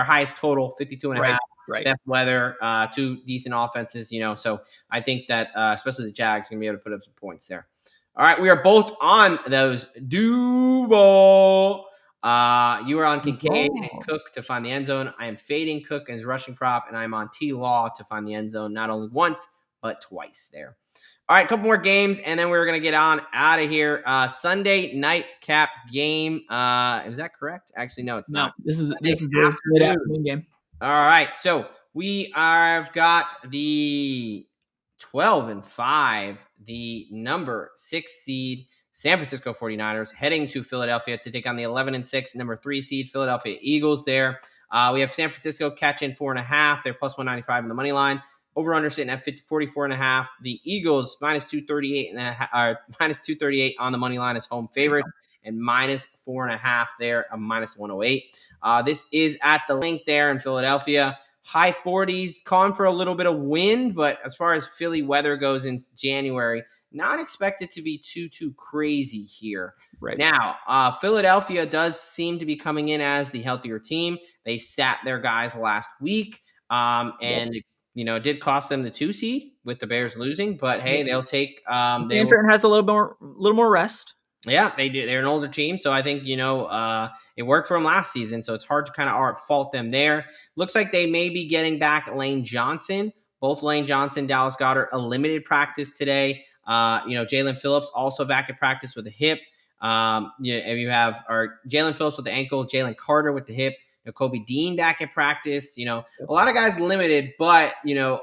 highest total, 52.5. Right. Best weather, 2 decent offenses, So I think that especially the Jags are going to be able to put up some points there. All right, we are both on those Duval. You are on Kincaid and Cook to find the end zone. I am fading Cook as rushing prop, and I'm on T-Law to find the end zone, not only once, but twice there. All right, a couple more games, and then we're going to get on out of here. Sunday nightcap game. Is that correct? Actually, no, it's not. This is the mid-afternoon game. All right, so we have got the 12-5, the number 6 seed San Francisco 49ers heading to Philadelphia to take on the 11-6 number 3 seed Philadelphia Eagles there. We have San Francisco catching 4.5. They're plus 195 in the money line. Over-under sitting at 44.5. The Eagles minus 238 on the money line as home favorite, and minus 4.5 there, a minus 108. This is at the link there in Philadelphia. High 40s, calling for a little bit of wind, but as far as Philly weather goes in January, not expected to be too crazy here. Right now, Philadelphia does seem to be coming in as the healthier team. They sat their guys last week, and it did cost them the 2 seed with the Bears losing, but hey, they'll take. Sanford has a little more rest. Yeah, they do. They're an older team, so I think it worked for them last season. So it's hard to kind of fault them there. Looks like they may be getting back Lane Johnson. Both Lane Johnson, Dallas Goedert, a limited practice today. Jalen Phillips also back at practice with a hip. You have Jalen Phillips with the ankle, Jalen Carter with the hip. Kobe Dean back at practice. A lot of guys limited, but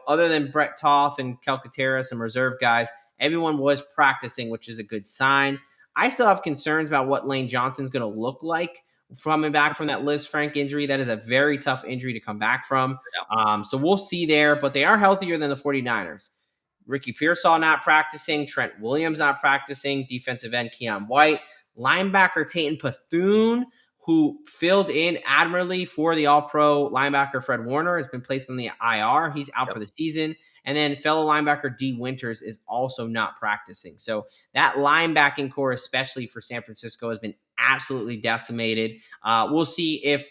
other than Brett Toth and Calcaterra, some reserve guys, everyone was practicing, which is a good sign. I still have concerns about what Lane Johnson's going to look like coming back from that Liz Frank injury. That is a very tough injury to come back from. So we'll see there, but they are healthier than the 49ers. Ricky Pearsall not practicing, Trent Williams not practicing, defensive end Keon White, linebacker Tayton Bethune, who filled in admirably for the All-Pro linebacker Fred Warner, has been placed on the IR. He's out for the season. And then fellow linebacker D. Winters is also not practicing. So that linebacking core, especially for San Francisco, has been absolutely decimated. We'll see if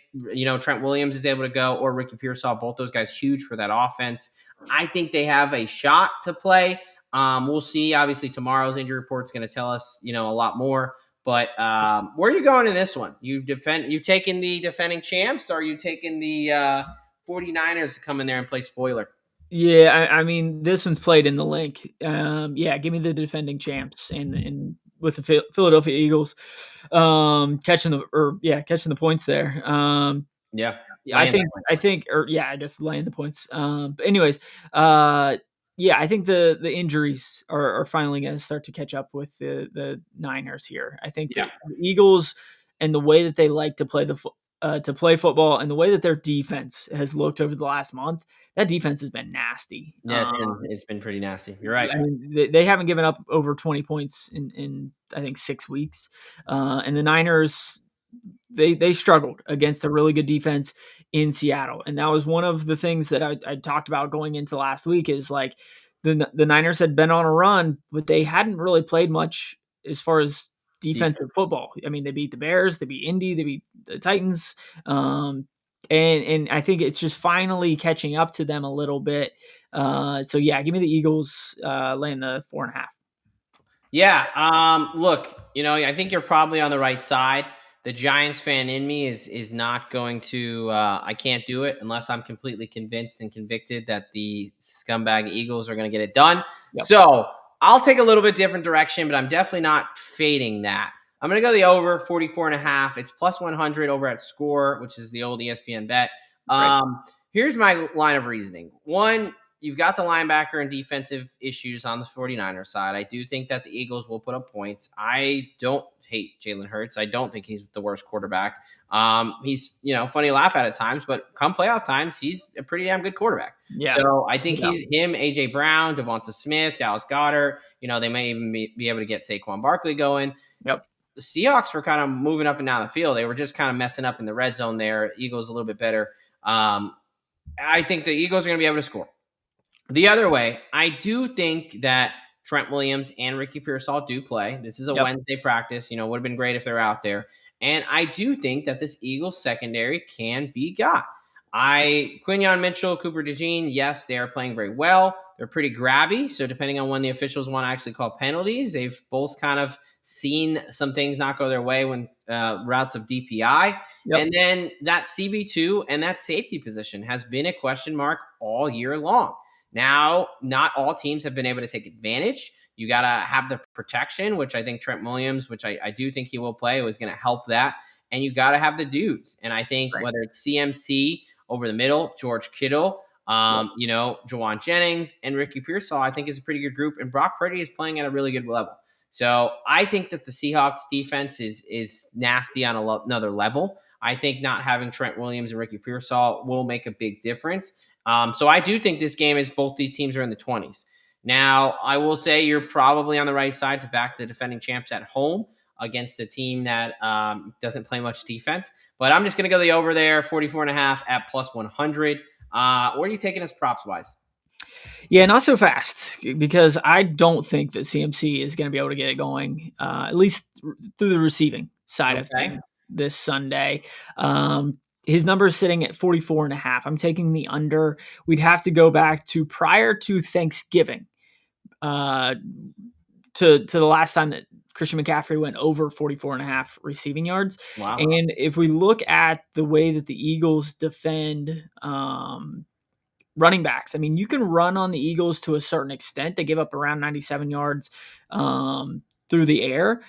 Trent Williams is able to go, or Ricky Pearsall. Both those guys huge for that offense. I think they have a shot to play. We'll see. Obviously, tomorrow's injury report is going to tell us a lot more. But where are you going in this one? You taking the defending champs, or are you taking the 49ers to come in there and play spoiler? Yeah, I mean, this one's played in the link. Give me the defending champs and with the Philadelphia Eagles catching the points there. I guess laying the points. But anyways, I think the injuries are finally going to start to catch up with the Niners here. I think the Eagles and the way that they like to play play football and the way that their defense has looked over the last month, that defense has been nasty. Yeah, it's been pretty nasty. You're right. I mean, they haven't given up over 20 points in I think 6 weeks. And the Niners, they struggled against a really good defense in Seattle. And that was one of the things that I talked about going into last week is like the Niners had been on a run, but they hadn't really played much as far as defensive football. I mean, they beat the Bears, they beat Indy, they beat the Titans. And I think it's just finally catching up to them a little bit. Give me the Eagles laying the 4.5. Yeah. Look, I think you're probably on the right side. the Giants fan in me is not going to. I can't do it unless I'm completely convinced and convicted that the scumbag Eagles are going to get it done. Yep. So I'll take a little bit different direction, but I'm definitely not fading that. I'm going to go the over 44.5. It's plus 100 over at Score, which is the old ESPN bet. Right. Here's my line of reasoning. One, you've got the linebacker and defensive issues on the 49ers side. I do think that the Eagles will put up points. I don't hate Jalen Hurts. I don't think he's the worst quarterback. He's, funny to laugh at times, but come playoff times, he's a pretty damn good quarterback. Yeah. So I think he's him, AJ Brown, Devonta Smith, Dallas Goedert. They may even be able to get Saquon Barkley going. Yep. The Seahawks were kind of moving up and down the field. They were just kind of messing up in the red zone there. Eagles a little bit better. I think the Eagles are going to be able to score. The other way, I do think that Trent Williams and Ricky Pearsall do play. This is a Wednesday practice. Would have been great if they're out there. And I do think that this Eagles secondary can be got. Quinyon Mitchell, Cooper Degen, yes, they are playing very well. They're pretty grabby. So depending on when the officials want to actually call penalties, they've both kind of seen some things not go their way when routes of DPI. Yep. And then that CB2 and that safety position has been a question mark all year long. Now, not all teams have been able to take advantage. You got to have the protection, which I think Trent Williams, which I do think he will play, is going to help that. And you got to have the dudes. And I think whether it's CMC over the middle, George Kittle, Juwan Jennings, and Ricky Pearsall, I think is a pretty good group. And Brock Purdy is playing at a really good level. So I think that the Seahawks defense is nasty on another level. I think not having Trent Williams and Ricky Pearsall will make a big difference. So I do think this game is both these teams are in the 20s. Now, I will say you're probably on the right side to back the defending champs at home against a team that doesn't play much defense. But I'm just going to go the over there, 44.5 at plus 100. What are you taking as props-wise? Yeah, not so fast, because I don't think that CMC is going to be able to get it going, at least through the receiving side of things this Sunday. His number is sitting at 44.5. I'm taking the under. We'd have to go back to prior to Thanksgiving, to the last time that Christian McCaffrey went over 44.5 receiving yards. Wow. And if we look at the way that the Eagles defend running backs, I mean, you can run on the Eagles to a certain extent. They give up around 97 yards through the air.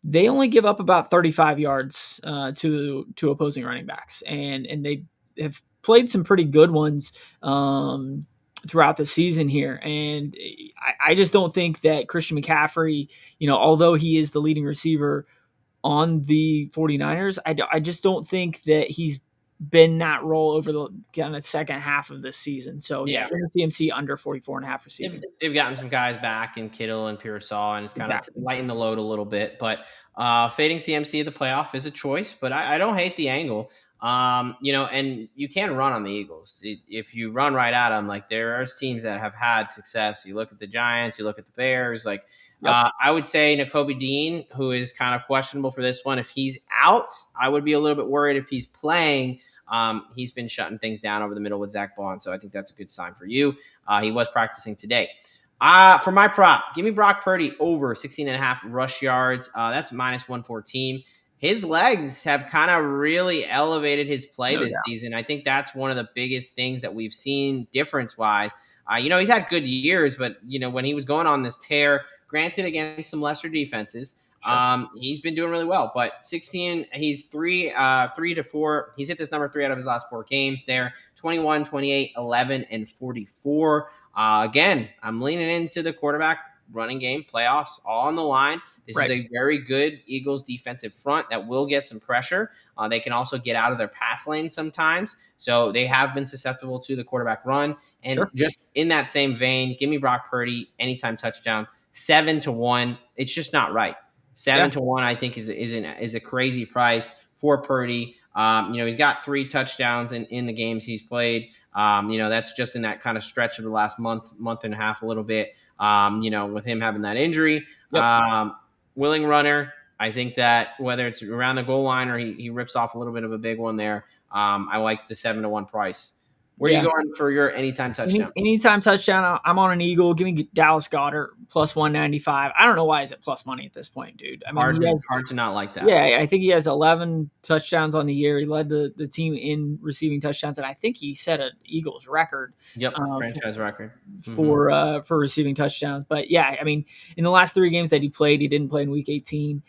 They only give up about 35 yards to opposing running backs, and they have played some pretty good ones throughout the season here. And I just don't think that Christian McCaffrey, although he is the leading receiver on the 49ers, I just don't think that he's been that role over the kind of second half of this season. So yeah, we're going to CMC under 44.5 receiving. They've gotten some guys back in Kittle and Pearsall, and it's kind of lightened the load a little bit. But fading CMC at the playoff is a choice, but I don't hate the angle. And you can run on the Eagles. If you run right at them, like there are teams that have had success. You look at the Giants, you look at the Bears. I would say Nakobe Dean, who is kind of questionable for this one. If he's out, I would be a little bit worried. If he's playing, he's been shutting things down over the middle with Zach Bond, so I think that's a good sign for you. He was practicing today. For my prop, give me Brock Purdy over 16.5 rush yards. That's minus 114. His legs have kind of really elevated his play this season. I think that's one of the biggest things that we've seen difference-wise. He's had good years, but, when he was going on this tear, granted against some lesser defenses, he's been doing really well. But 16, he's 3 to 4. He's hit this number 3 out of his last 4 games there. 21, 28, 11, and 44. Again, I'm leaning into the quarterback running game, playoffs, all on the line. This is a very good Eagles defensive front that will get some pressure. They can also get out of their pass lane sometimes. So they have been susceptible to the quarterback run. And just in that same vein, give me Brock Purdy, anytime touchdown, 7-1. It's just not right. 7-1, I think, is a crazy price for Purdy. He's got 3 touchdowns in the games he's played. That's just in that kind of stretch of the last month and a half, a little bit, with him having that injury. Willing runner. I think that whether it's around the goal line or he rips off a little bit of a big one there, I like the 7-1 price. Where are you going for your anytime touchdown? Anytime touchdown, I'm on an Eagle. Give me Dallas Goedert plus 195. I don't know why he's at plus money at this point, dude. I mean, Hard to not like that. Yeah, I think he has 11 touchdowns on the year. He led the team in receiving touchdowns, and I think he set an Eagles record. Yep, franchise record for receiving touchdowns. But yeah, I mean, in the last 3 games that he played, he didn't play in Week 18.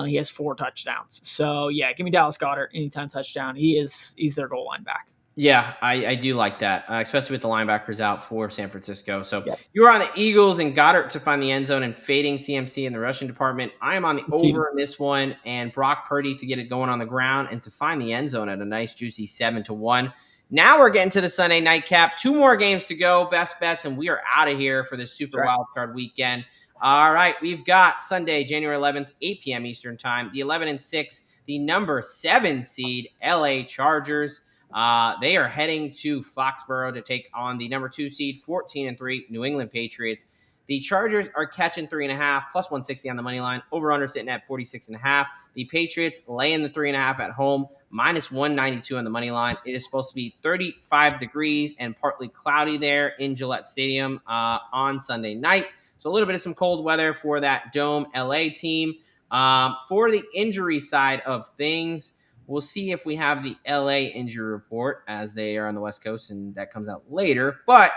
He has 4 touchdowns. So yeah, give me Dallas Goedert anytime touchdown. He's their goal line back. Yeah, I do like that, especially with the linebackers out for San Francisco. So you were on the Eagles and Goddard to find the end zone and fading CMC in the rushing department. I am on the over in this one and Brock Purdy to get it going on the ground and to find the end zone at a nice juicy 7-1. Now we're getting to the Sunday nightcap. 2 more games to go, best bets, and we are out of here for this super wild card weekend. All right, we've got Sunday, January 11th, 8 p.m. Eastern time. The 11-6, the number 7 seed LA Chargers. They are heading to Foxborough to take on the number 2 seed, 14-3 New England Patriots. The Chargers are catching 3.5 plus 160 on the money line. Over under sitting at 46.5. The Patriots laying the 3.5 at home, minus 192 on the money line. It is supposed to be 35 degrees and partly cloudy there in Gillette Stadium on Sunday night. So a little bit of some cold weather for that Dome LA team. For the injury side of things, we'll see if we have the LA injury report as they are on the West Coast, and that comes out later. But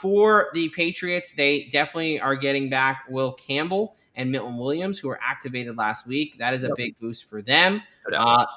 for the Patriots, they definitely are getting back Will Campbell and Milton Williams, who were activated last week. That is a big boost for them.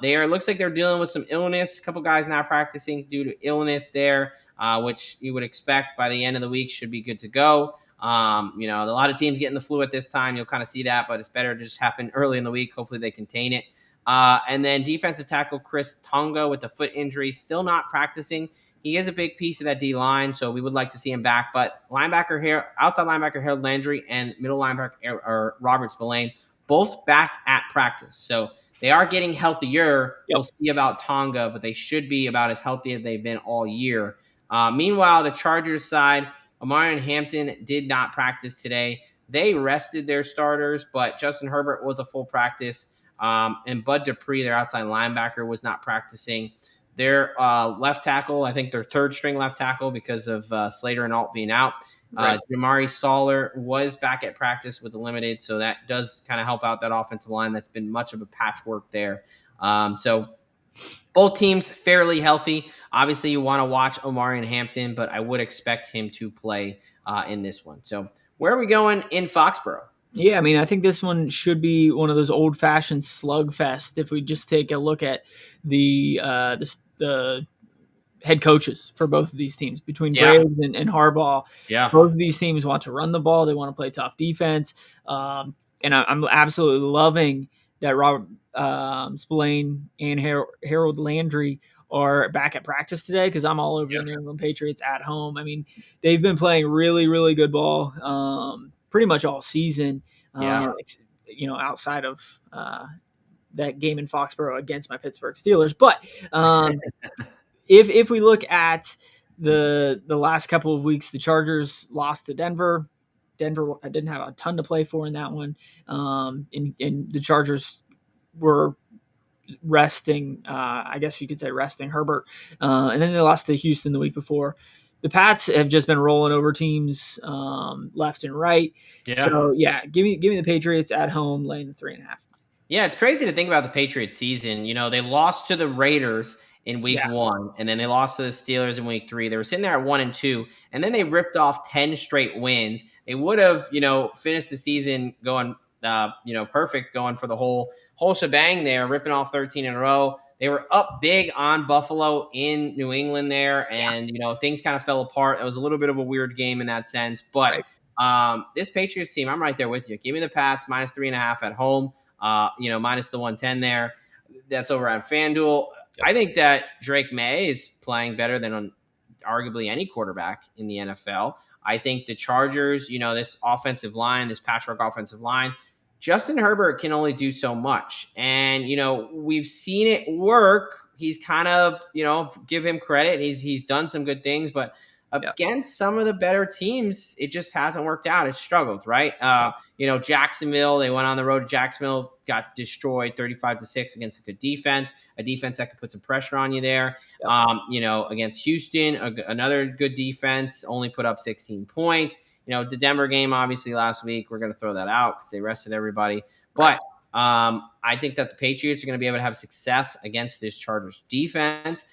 Looks like they're dealing with some illness. A couple guys not practicing due to illness there, which you would expect by the end of the week should be good to go. A lot of teams getting the flu at this time. You'll kind of see that, but it's better to just happen early in the week. Hopefully they contain it. And then defensive tackle Chris Tonga with the foot injury, still not practicing. He is a big piece of that D-line, so we would like to see him back. But outside linebacker Harold Landry and middle linebacker Robert Spillane, both back at practice. So they are getting healthier. We'll see about Tonga, but they should be about as healthy as they've been all year. Meanwhile, the Chargers side, Amari and Hampton did not practice today. They rested their starters, but Justin Herbert was a full practice. And Bud Dupree, their outside linebacker, was not practicing. Their left tackle, I think their third string left tackle because of Slater and Alt being out. Jamari Soller was back at practice with the limited, so that does kind of help out that offensive line. That's been much of a patchwork there. So both teams fairly healthy. Obviously, you want to watch Omari and Hampton, but I would expect him to play in this one. So where are we going in Foxborough? Yeah, I mean, I think this one should be one of those old-fashioned slugfest. If we just take a look at the head coaches for both of these teams, between Graves and Harbaugh, both of these teams want to run the ball. They want to play tough defense, and I'm absolutely loving that Robert Spillane and Harold Landry are back at practice today because I'm all over the New England Patriots at home. I mean, they've been playing really, really good ball. Pretty much all season, outside of that game in Foxborough against my Pittsburgh Steelers. But if we look at the last couple of weeks, the Chargers lost to Denver. Denver didn't have a ton to play for in that one, and the Chargers were resting, I guess you could say resting Herbert, and then they lost to Houston the week before. The Pats have just been rolling over teams left and right. So give me the Patriots at home laying the 3.5. Yeah, it's crazy to think about the Patriots season. They lost to the Raiders in week 1, and then they lost to the Steelers in week 3. They were sitting there at 1-2, and then they ripped off 10 straight wins. They would have, finished the season going, perfect, going for the whole shebang there, ripping off 13 in a row. They were up big on Buffalo in New England there, and things kind of fell apart. It was a little bit of a weird game in that sense, but this Patriots team, I'm right there with you. Give me the Pats minus 3.5 at home. Minus the 110 there. That's over on FanDuel. I think that Drake May is playing better than arguably any quarterback in the NFL. I think the Chargers, this offensive line, this patchwork offensive line, Justin Herbert can only do so much. And, we've seen it work. He's kind of, give him credit. He's done some good things, but Yeah. against some of the better teams, it just hasn't worked out. It's struggled, right? Jacksonville, they went on the road to Jacksonville, got destroyed 35-6 against a good defense, a defense that could put some pressure on you there. Yep. Against Houston, another good defense, only put up 16 points. The Denver game, obviously, last week, we're going to throw that out because they rested everybody. Right. But I think that the Patriots are going to be able to have success against this Chargers defense.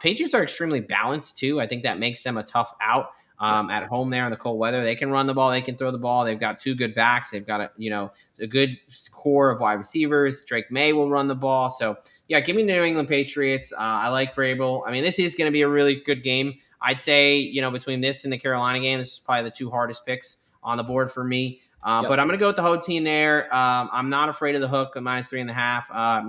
Patriots are extremely balanced, too. I think that makes them a tough out at home there in the cold weather. They can run the ball. They can throw the ball. They've got two good backs. They've got a good core of wide receivers. Drake May will run the ball. So, yeah, give me the New England Patriots. I like Vrabel. I mean, this is going to be a really good game. I'd say, between this and the Carolina game, this is probably the two hardest picks on the board for me. But I'm going to go with the home team there. I'm not afraid of the hook at -3.5.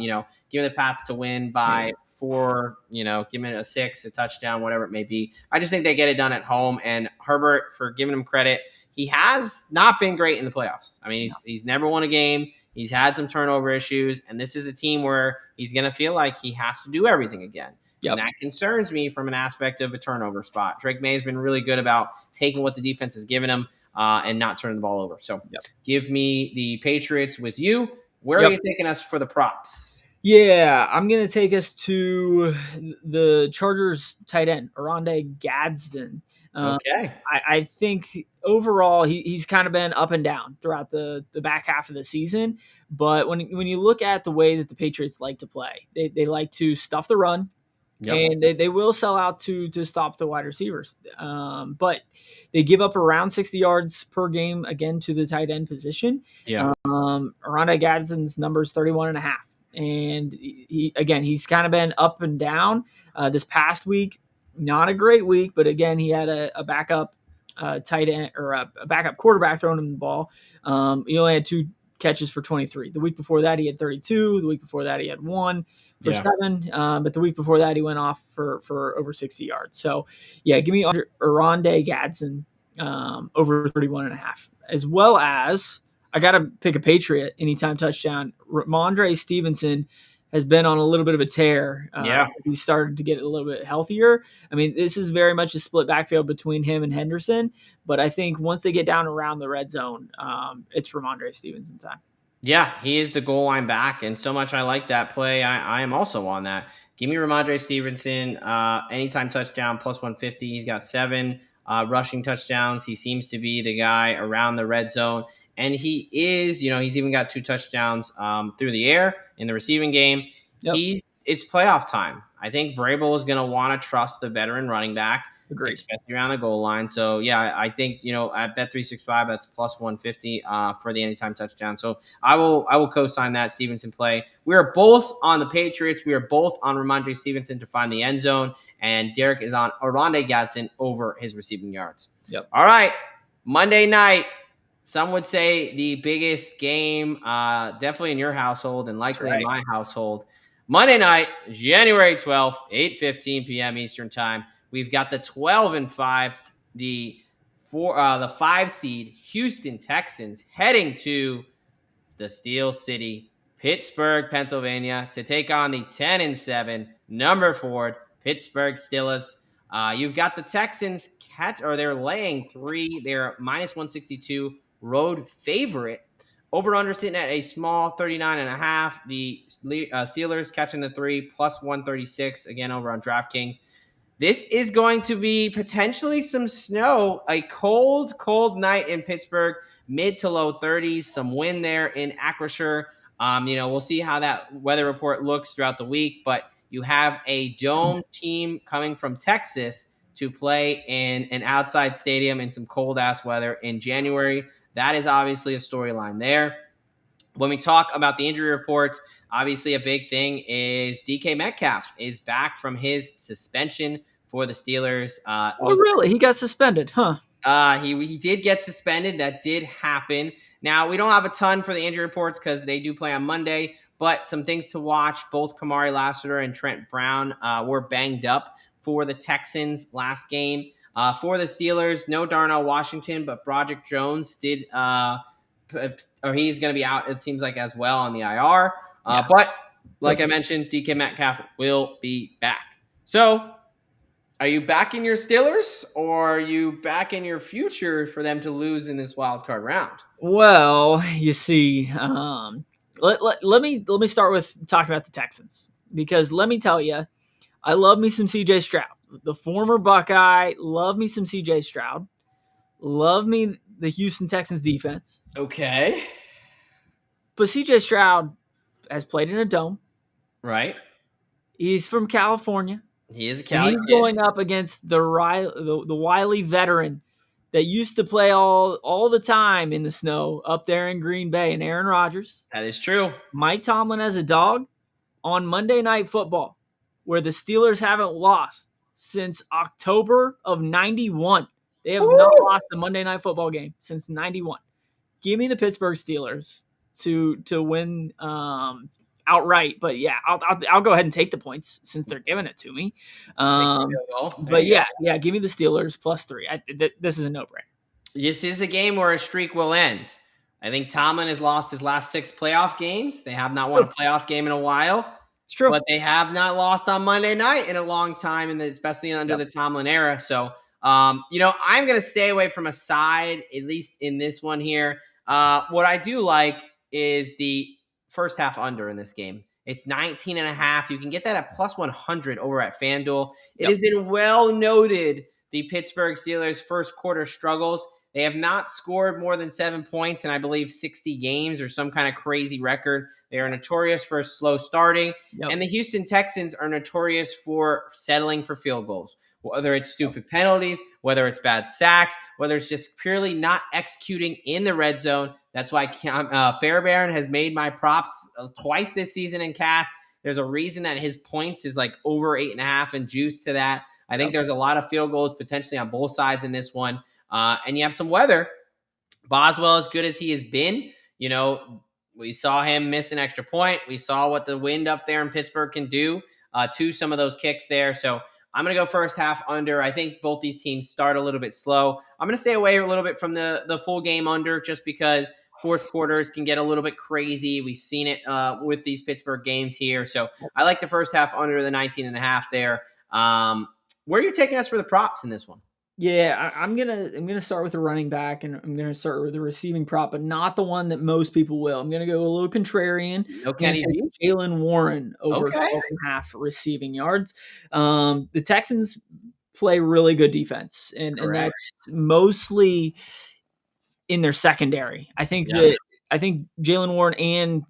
Give me the Pats to win by 4. Give me a 6, a touchdown, whatever it may be. I just think they get it done at home. And Herbert, for giving him credit, he has not been great in the playoffs. I mean, he's never won a game. He's had some turnover issues, and this is a team where he's going to feel like he has to do everything again. Yep. And that concerns me from an aspect of a turnover spot. Drake May has been really good about taking what the defense has given him and not turning the ball over. So give me the Patriots with you. Where are you taking us for the props? Yeah, I'm going to take us to the Chargers tight end, Oronde Gadsden. Okay. I think overall he's kind of been up and down throughout the back half of the season. But when you look at the way that the Patriots like to play, they like to stuff the run. Yep. And they will sell out to stop the wide receivers. But they give up around 60 yards per game, again, to the tight end position. Yeah. Oronde Gadsden's number is 31.5. And he's kind of been up and down. This past week, not a great week, but again, he had a backup tight end or a backup quarterback throwing him the ball. He only had 2 catches for 23. The week before that, he had 32. The week before that, he had 1 for 7. But the week before that, he went off for over 60 yards. So, yeah, give me Oronde Gadsden over 31.5, as well as I got to pick a Patriot anytime touchdown. Ramondre Stevenson has been on a little bit of a tear. He started to get a little bit healthier. I mean, this is very much a split backfield between him and Henderson. But I think once they get down around the red zone, it's Ramondre Stevenson time. Yeah, he is the goal line back, and so much I like that play. I am also on that. Give me Ramondre Stevenson, anytime touchdown, +150. He's got 7 rushing touchdowns. He seems to be the guy around the red zone. And he is, he's even got 2 touchdowns through the air in the receiving game. Yep. It's playoff time. I think Vrabel is going to want to trust the veteran running back, especially around the goal line. So, yeah, I think, at Bet365, that's +150 for the anytime touchdown. So I will co-sign that Stevenson play. We are both on the Patriots. We are both on Ramondre Stevenson to find the end zone. And Derek is on Oronde Gadsden over his receiving yards. Yep. All right, Monday night. Some would say the biggest game, definitely in your household and likely in my household. Monday night, January 12th, 8:15 p.m. Eastern Time. We've got the 12-5, the 5 seed Houston Texans heading to the Steel City, Pittsburgh, Pennsylvania, to take on the 10-7 number 4 Pittsburgh Steelers. You've got the Texans they're laying 3. They're -162. Road favorite. Over under sitting at a small 39.5. The Steelers catching the 3 +136 again over on DraftKings. This is going to be potentially some snow. A cold night in Pittsburgh, mid to low 30s. Some wind there in Acrisure. We'll see how that weather report looks throughout the week. But you have a dome team coming from Texas to play in an outside stadium in some cold ass weather in January. That is obviously a storyline there. When we talk about the injury reports, obviously a big thing is DK Metcalf is back from his suspension for the Steelers. Really? He got suspended, huh? He did get suspended. That did happen. Now, we don't have a ton for the injury reports because they do play on Monday, but some things to watch. Both Kamari Lassiter and Trent Brown were banged up for the Texans last game. For the Steelers, no Darnell Washington, but Broderick Jones did, or he's going to be out, it seems like, as well on the IR. But like I mentioned, DK Metcalf will be back. So Are you backing your Steelers or are you backing your future for them to lose in this wild card round? Well, you see, let me start with talking about the Texans, because let me tell you, I love me some CJ Stroud, the former Buckeye. Love me some CJ Stroud. Love me the Houston Texans defense. Okay. But CJ Stroud has played in a dome. Right. He's from California, He is a and Cali he's kid. going up against the wily veteran that used to play all the time in the snow up there in Green Bay, and Aaron Rodgers. That is true. Mike Tomlin as a dog on Monday Night Football, where the Steelers haven't lost since October of 91. They have not Woo! lost a Monday Night Football game since 91. Give me the Pittsburgh Steelers to win outright. But yeah, I'll go ahead and take the points since they're giving it to me. Take the field goal. There But you go. yeah, give me the Steelers +3. This is a no-brainer. This is a game where a streak will end. I think Tomlin has lost his last 6 playoff games. They have not won a playoff game in a while. It's true. But they have not lost on Monday night in a long time, and especially under the Tomlin era. So, I'm going to stay away from a side, at least in this one here. What I do like is the first half under in this game. It's 19.5. You can get that at +100 over at FanDuel. It has been well noted the Pittsburgh Steelers' first quarter struggles. They have not scored more than 7 points in, I believe, 60 games or some kind of crazy record. They are notorious for slow starting. And the Houston Texans are notorious for settling for field goals, whether it's stupid penalties, whether it's bad sacks, whether it's just purely not executing in the red zone. That's why Fairbairn has made my props twice this season in cash. There's a reason that his points is like over 8.5 and juice to that. I think there's a lot of field goals potentially on both sides in this one. And you have some weather. Boswell, as good as he has been, we saw him miss an extra point. We saw what the wind up there in Pittsburgh can do to some of those kicks there. So I'm going to go first half under. I think both these teams start a little bit slow. I'm going to stay away a little bit from the full game under, just because fourth quarters can get a little bit crazy. We've seen it with these Pittsburgh games here. So I like the first half under the 19.5 there. Where are you taking us for the props in this one? Yeah, I'm gonna start with the running back, and I'm gonna start with the receiving prop, but not the one that most people will. I'm gonna go a little contrarian. No Kenny G. Jalen Warren over 12.5 receiving yards. The Texans play really good defense, and that's mostly in their secondary. I think Jalen Warren and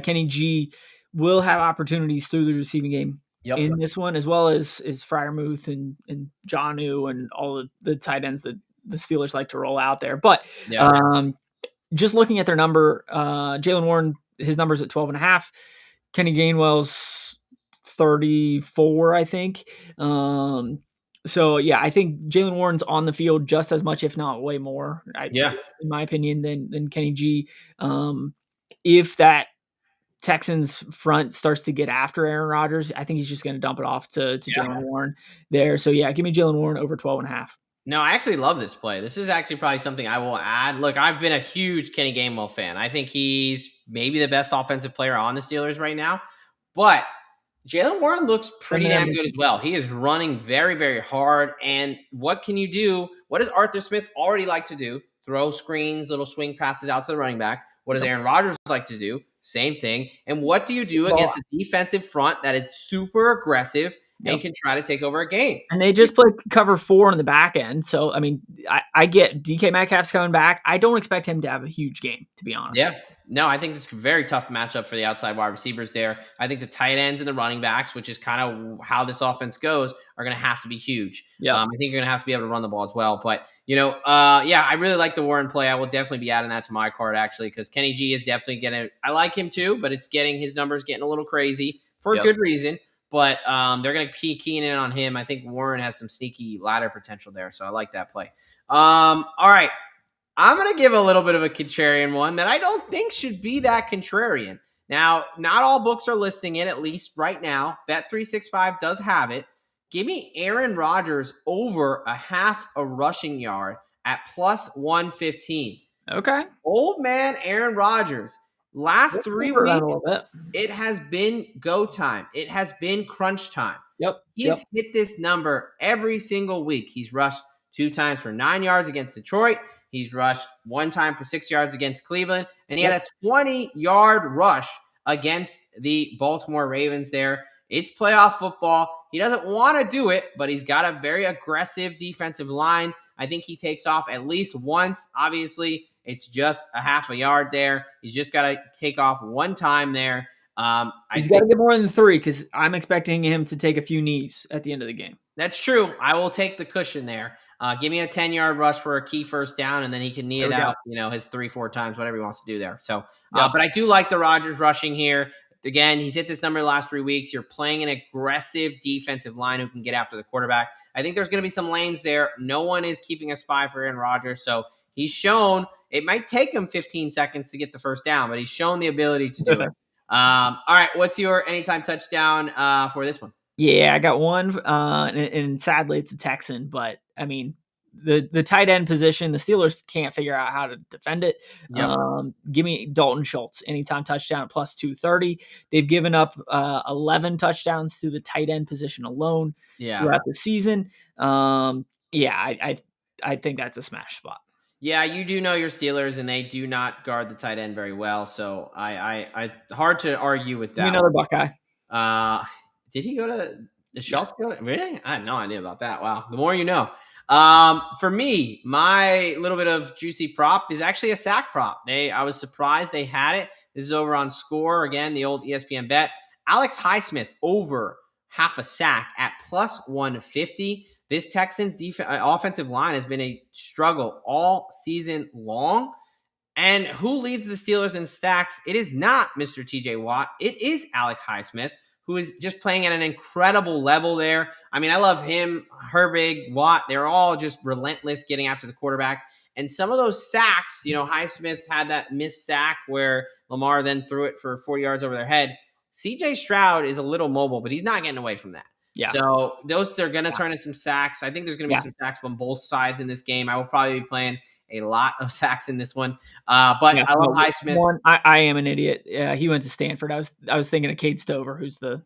Kenny G will have opportunities through the receiving game in this one, as well as Freiermuth and Jonnu and all the tight ends that the Steelers like to roll out there. But just looking at their number, Jalen Warren, his number's at 12.5. Kenny Gainwell's 34, I think. So yeah, I think Jalen Warren's on the field just as much, if not way more, in my opinion, than Kenny G. If that Texans front starts to get after Aaron Rodgers, I think he's just going to dump it off to Jalen Warren there. So yeah, give me Jalen Warren over 12.5. No, I actually love this play. This is actually probably something I will add. Look, I've been a huge Kenny Gainwell fan. I think he's maybe the best offensive player on the Steelers right now. But Jalen Warren looks pretty damn good as well. He is running very, very hard. And what can you do? What does Arthur Smith already like to do? Throw screens, little swing passes out to the running backs. What does Aaron Rodgers like to do? Same thing. And what do you do against a defensive front that is super aggressive and can try to take over a game? And they just play cover 4 on the back end. So, I mean, I get DK Metcalf's coming back. I don't expect him to have a huge game, to be honest. Yeah. No, I think this is a very tough matchup for the outside wide receivers there. I think the tight ends and the running backs, which is kind of how this offense goes, are going to have to be huge. I think you're going to have to be able to run the ball as well. But, I really like the Warren play. I will definitely be adding that to my card, actually, because Kenny G is definitely getting – I like him too, but it's his numbers getting a little crazy for a good reason. But they're going to keep keying in on him. I think Warren has some sneaky ladder potential there, so I like that play. All right. I'm going to give a little bit of a contrarian one that I don't think should be that contrarian. Now, not all books are listing it, at least right now. Bet365 does have it. Give me Aaron Rodgers over a half a rushing yard at +115. Okay. Old man Aaron Rodgers. Last 3 weeks, it has been go time. It has been crunch time. Yep. He's Yep. hit this number every single week. He's rushed 2 times for 9 yards against Detroit. He's rushed 1 time for 6 yards against Cleveland. And he had a 20-yard rush against the Baltimore Ravens there. It's playoff football. He doesn't want to do it, but he's got a very aggressive defensive line. I think he takes off at least once. Obviously, it's just a half a yard there. He's just got to take off 1 time there. He's got to get more than 3 because I'm expecting him to take a few knees at the end of the game. That's true. I will take the cushion there. Give me a 10-yard rush for a key first down, and then he can knee it out, his 3-4 times, whatever he wants to do there. So, but I do like the Rodgers rushing here. Again, he's hit this number the last 3 weeks. You're playing an aggressive defensive line who can get after the quarterback. I think there's going to be some lanes there. No one is keeping a spy for Aaron Rodgers, so he's shown it might take him 15 seconds to get the first down, but he's shown the ability to do it. All right, what's your anytime touchdown for this one? Yeah, I got one, and sadly it's a Texan, but I mean, the tight end position, the Steelers can't figure out how to defend it. Yep. Give me Dalton Schultz, anytime touchdown at plus 230. They've given up 11 touchdowns to the tight end position alone throughout the season. I think that's a smash spot. Yeah, you do know your Steelers, and they do not guard the tight end very well. So I hard to argue with that. Another Buckeye. Did he go to the Schultz? Go really? I had no idea about that. Wow, the more you know. For me, my little bit of juicy prop is actually a sack prop. I was surprised they had it. This is over on Score again, the old ESPN bet. Alex Highsmith over half a sack at plus 150. This Texans offensive line has been a struggle all season long. And who leads the Steelers in sacks? It is not Mr. TJ Watt. It is Alex Highsmith, who is just playing at an incredible level there. I mean, I love him, Herbig, Watt. They're all just relentless getting after the quarterback. And some of those sacks, Highsmith had that missed sack where Lamar then threw it for 40 yards over their head. CJ Stroud is a little mobile, but he's not getting away from that. Yeah. So those are going to turn into some sacks. I think there's going to be some sacks on both sides in this game. I will probably be playing a lot of sacks in this one. But I love Highsmith. I am an idiot. Yeah, he went to Stanford. I was thinking of Cade Stover, who's the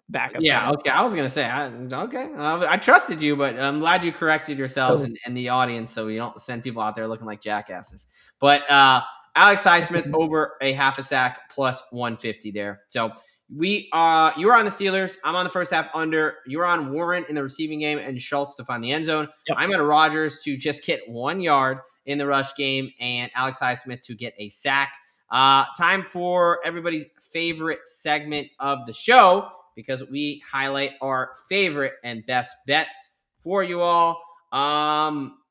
backup. Yeah, okay. I was going to say, I trusted you, but I'm glad you corrected yourselves and the audience so we don't send people out there looking like jackasses. But Alex Highsmith over a half a sack plus 150 there. So you are on the Steelers. I'm on the first half under. You're on Warren in the receiving game and Schultz to find the end zone. Yep. I'm at Rodgers to just get 1 yard in the rush game and Alex Highsmith to get a sack. Time for everybody's favorite segment of the show because we highlight our favorite and best bets for you all.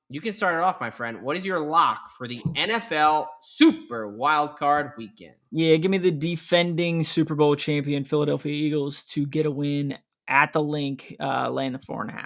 You can start it off, my friend. What is your lock for the NFL Super Wildcard Weekend? Yeah, give me the defending Super Bowl champion Philadelphia Eagles to get a win at the Link, laying the 4.5.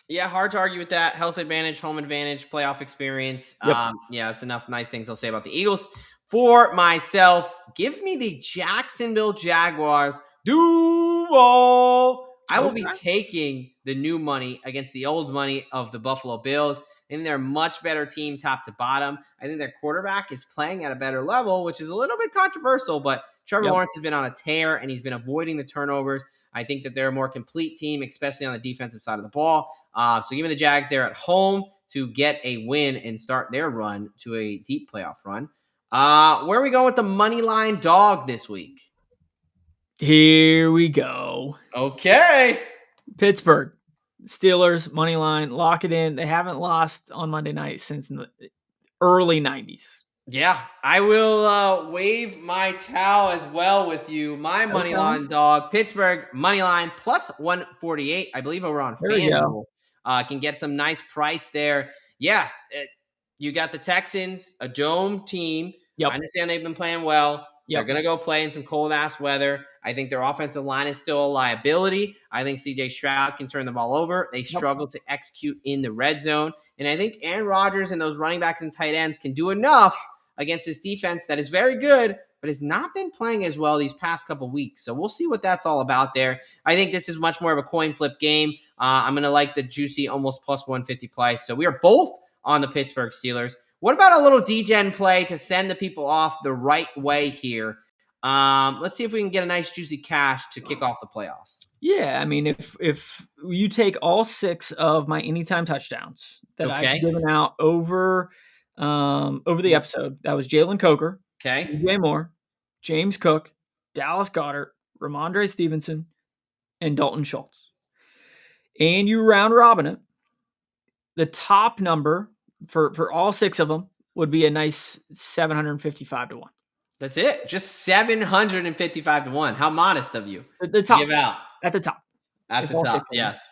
Yeah, hard to argue with that. Health advantage, home advantage, playoff experience. Yep. That's enough nice things I'll say about the Eagles. For myself, give me the Jacksonville Jaguars. Duval. I will be taking the new money against the old money of the Buffalo Bills. I think they're a much better team top to bottom. I think their quarterback is playing at a better level, which is a little bit controversial, but Trevor Lawrence has been on a tear, and he's been avoiding the turnovers. I think that they're a more complete team, especially on the defensive side of the ball. So give me the Jags there at home to get a win and start their run to a deep playoff run. Where are we going with the money line dog this week? Here we go. Okay. Pittsburgh Steelers money line, lock it in. They haven't lost on Monday night since in the early 90s. Yeah, I will wave my towel as well with you. My money line dog, Pittsburgh money line plus 148. I believe over on FanDuel. Can get some nice price there. Yeah, you got the Texans, a dome team. Yep. I understand they've been playing well. Yep. They're going to go play in some cold-ass weather. I think their offensive line is still a liability. I think C.J. Stroud can turn the ball over. They struggle to execute in the red zone. And I think Aaron Rodgers and those running backs and tight ends can do enough against this defense that is very good, but has not been playing as well these past couple weeks. So we'll see what that's all about there. I think this is much more of a coin flip game. I'm going to like the juicy almost plus 150 price. So we are both on the Pittsburgh Steelers. What about a little Degen play to send the people off the right way here? Let's see if we can get a nice juicy cash to kick off the playoffs. Yeah, I mean, if you take all 6 of my anytime touchdowns that I've Okay. given out over the episode, that was Jalen Coker, Okay. DJ Moore, James Cook, Dallas Goedert, Ramondre Stevenson, and Dalton Schultz. And you round robin it, the top number for all 6 of them would be a nice 755 to 1. That's it. Just 755 to 1. How modest of you. The top. Give out. At the top. At the top, yes.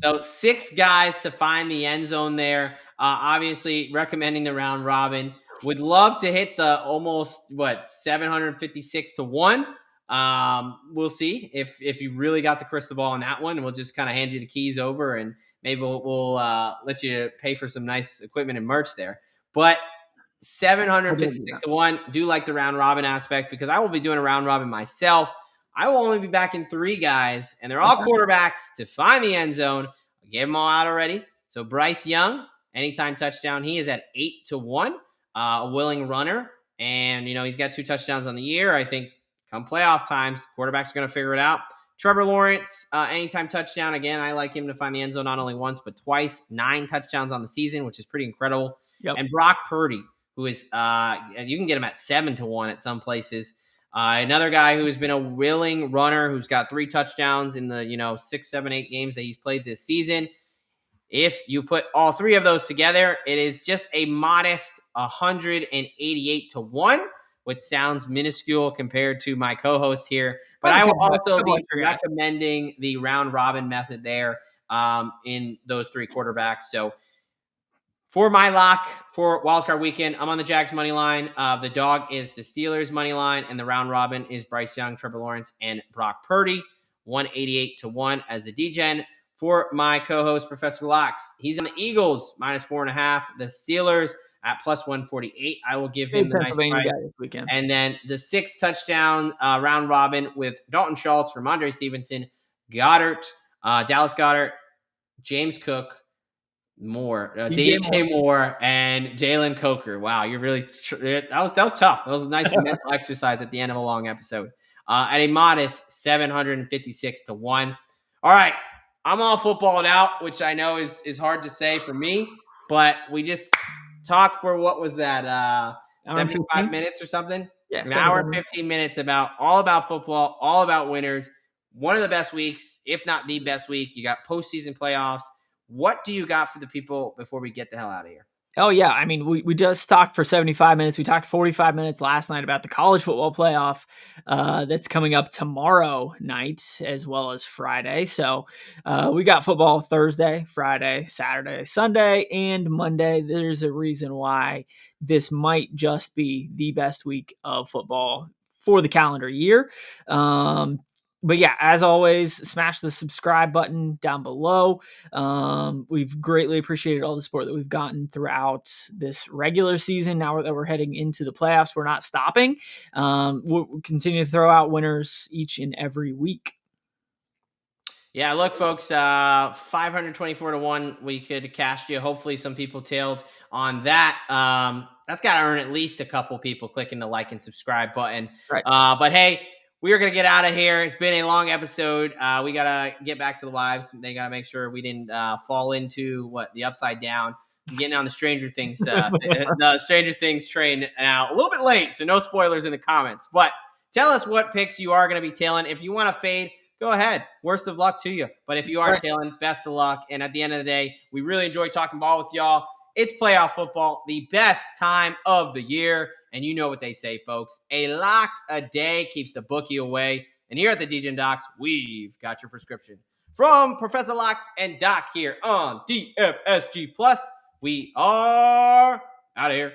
So 6 guys to find the end zone there. Obviously, recommending the round robin. Would love to hit the almost 756 to 1. We'll see if you really got the crystal ball on that one, and we'll just kind of hand you the keys over, and maybe we'll let you pay for some nice equipment and merch there. But 756 to 1. Do like the round robin aspect, because I will be doing a round robin myself. I will only be backing 3 guys, and they're all quarterbacks to find the end zone. I gave them all out already. So Bryce Young, anytime touchdown, he is at 8 to 1. A willing runner, and he's got 2 touchdowns on the year. I think come playoff times, quarterbacks are going to figure it out. Trevor Lawrence, anytime touchdown. Again, I like him to find the end zone not only once but twice. 9 touchdowns on the season, which is pretty incredible. Yep. And Brock Purdy, who is you can get him at 7 to 1 at some places. Another guy who has been a willing runner, who's got 3 touchdowns in the 6, 7, 8 games that he's played this season. If you put all 3 of those together, it is just a modest 188 to 1, which sounds minuscule compared to my co-host here. But I will also be recommending the round robin method there in those 3 quarterbacks. So for my lock for wildcard weekend, I'm on the Jags money line. The dog is the Steelers money line, and the round robin is Bryce Young, Trevor Lawrence, and Brock Purdy. 188 to 1 as the Degen. For my co-host, Professor Locks, he's on the Eagles -4.5. The Steelers at +148. I will give him the nice price this weekend. And then the 6 touchdown round robin with Dalton Schultz, Ramondre Stevenson, Goddard, Dallas Goedert, James Cook, DJ Moore, and Jalen Coker. Wow, you're really that was tough. That was a nice mental exercise at the end of a long episode. At a modest 756 to 1. All right. I'm all footballed out, which I know is hard to say for me, but we just talked for, what was that, 75 minutes or something? Yeah, an hour and 15 minutes all about football, all about winners. One of the best weeks, if not the best week. You got postseason playoffs. What do you got for the people before we get the hell out of here? Oh, yeah. I mean, we just talked for 75 minutes. We talked 45 minutes last night about the college football playoff that's coming up tomorrow night as well as Friday. So we got football Thursday, Friday, Saturday, Sunday, and Monday. There's a reason why this might just be the best week of football for the calendar year. But yeah, as always, smash the subscribe button down below. We've greatly appreciated all the support that we've gotten throughout this regular season. Now that we're heading into the playoffs, we're not stopping. We'll continue to throw out winners each and every week. Yeah, look, folks, 524 to 1, we could have cashed you. Hopefully some people tailed on that. That's got to earn at least a couple people clicking the like and subscribe button. Right. But hey, we are going to get out of here. It's been a long episode. We got to get back to the wives. They got to make sure we didn't fall into the upside down. I'm getting on the Stranger Things, the Stranger Things train now. A little bit late, so no spoilers in the comments. But tell us what picks you are going to be tailing. If you want to fade, go ahead. Worst of luck to you. But if you are tailing, best of luck. And at the end of the day, we really enjoy talking ball with y'all. It's playoff football, the best time of the year. And you know what they say, folks. A lock a day keeps the bookie away. And here at the Degen Docs, we've got your prescription. From Professor Locks and Doc here on DFSG Plus, we are out of here.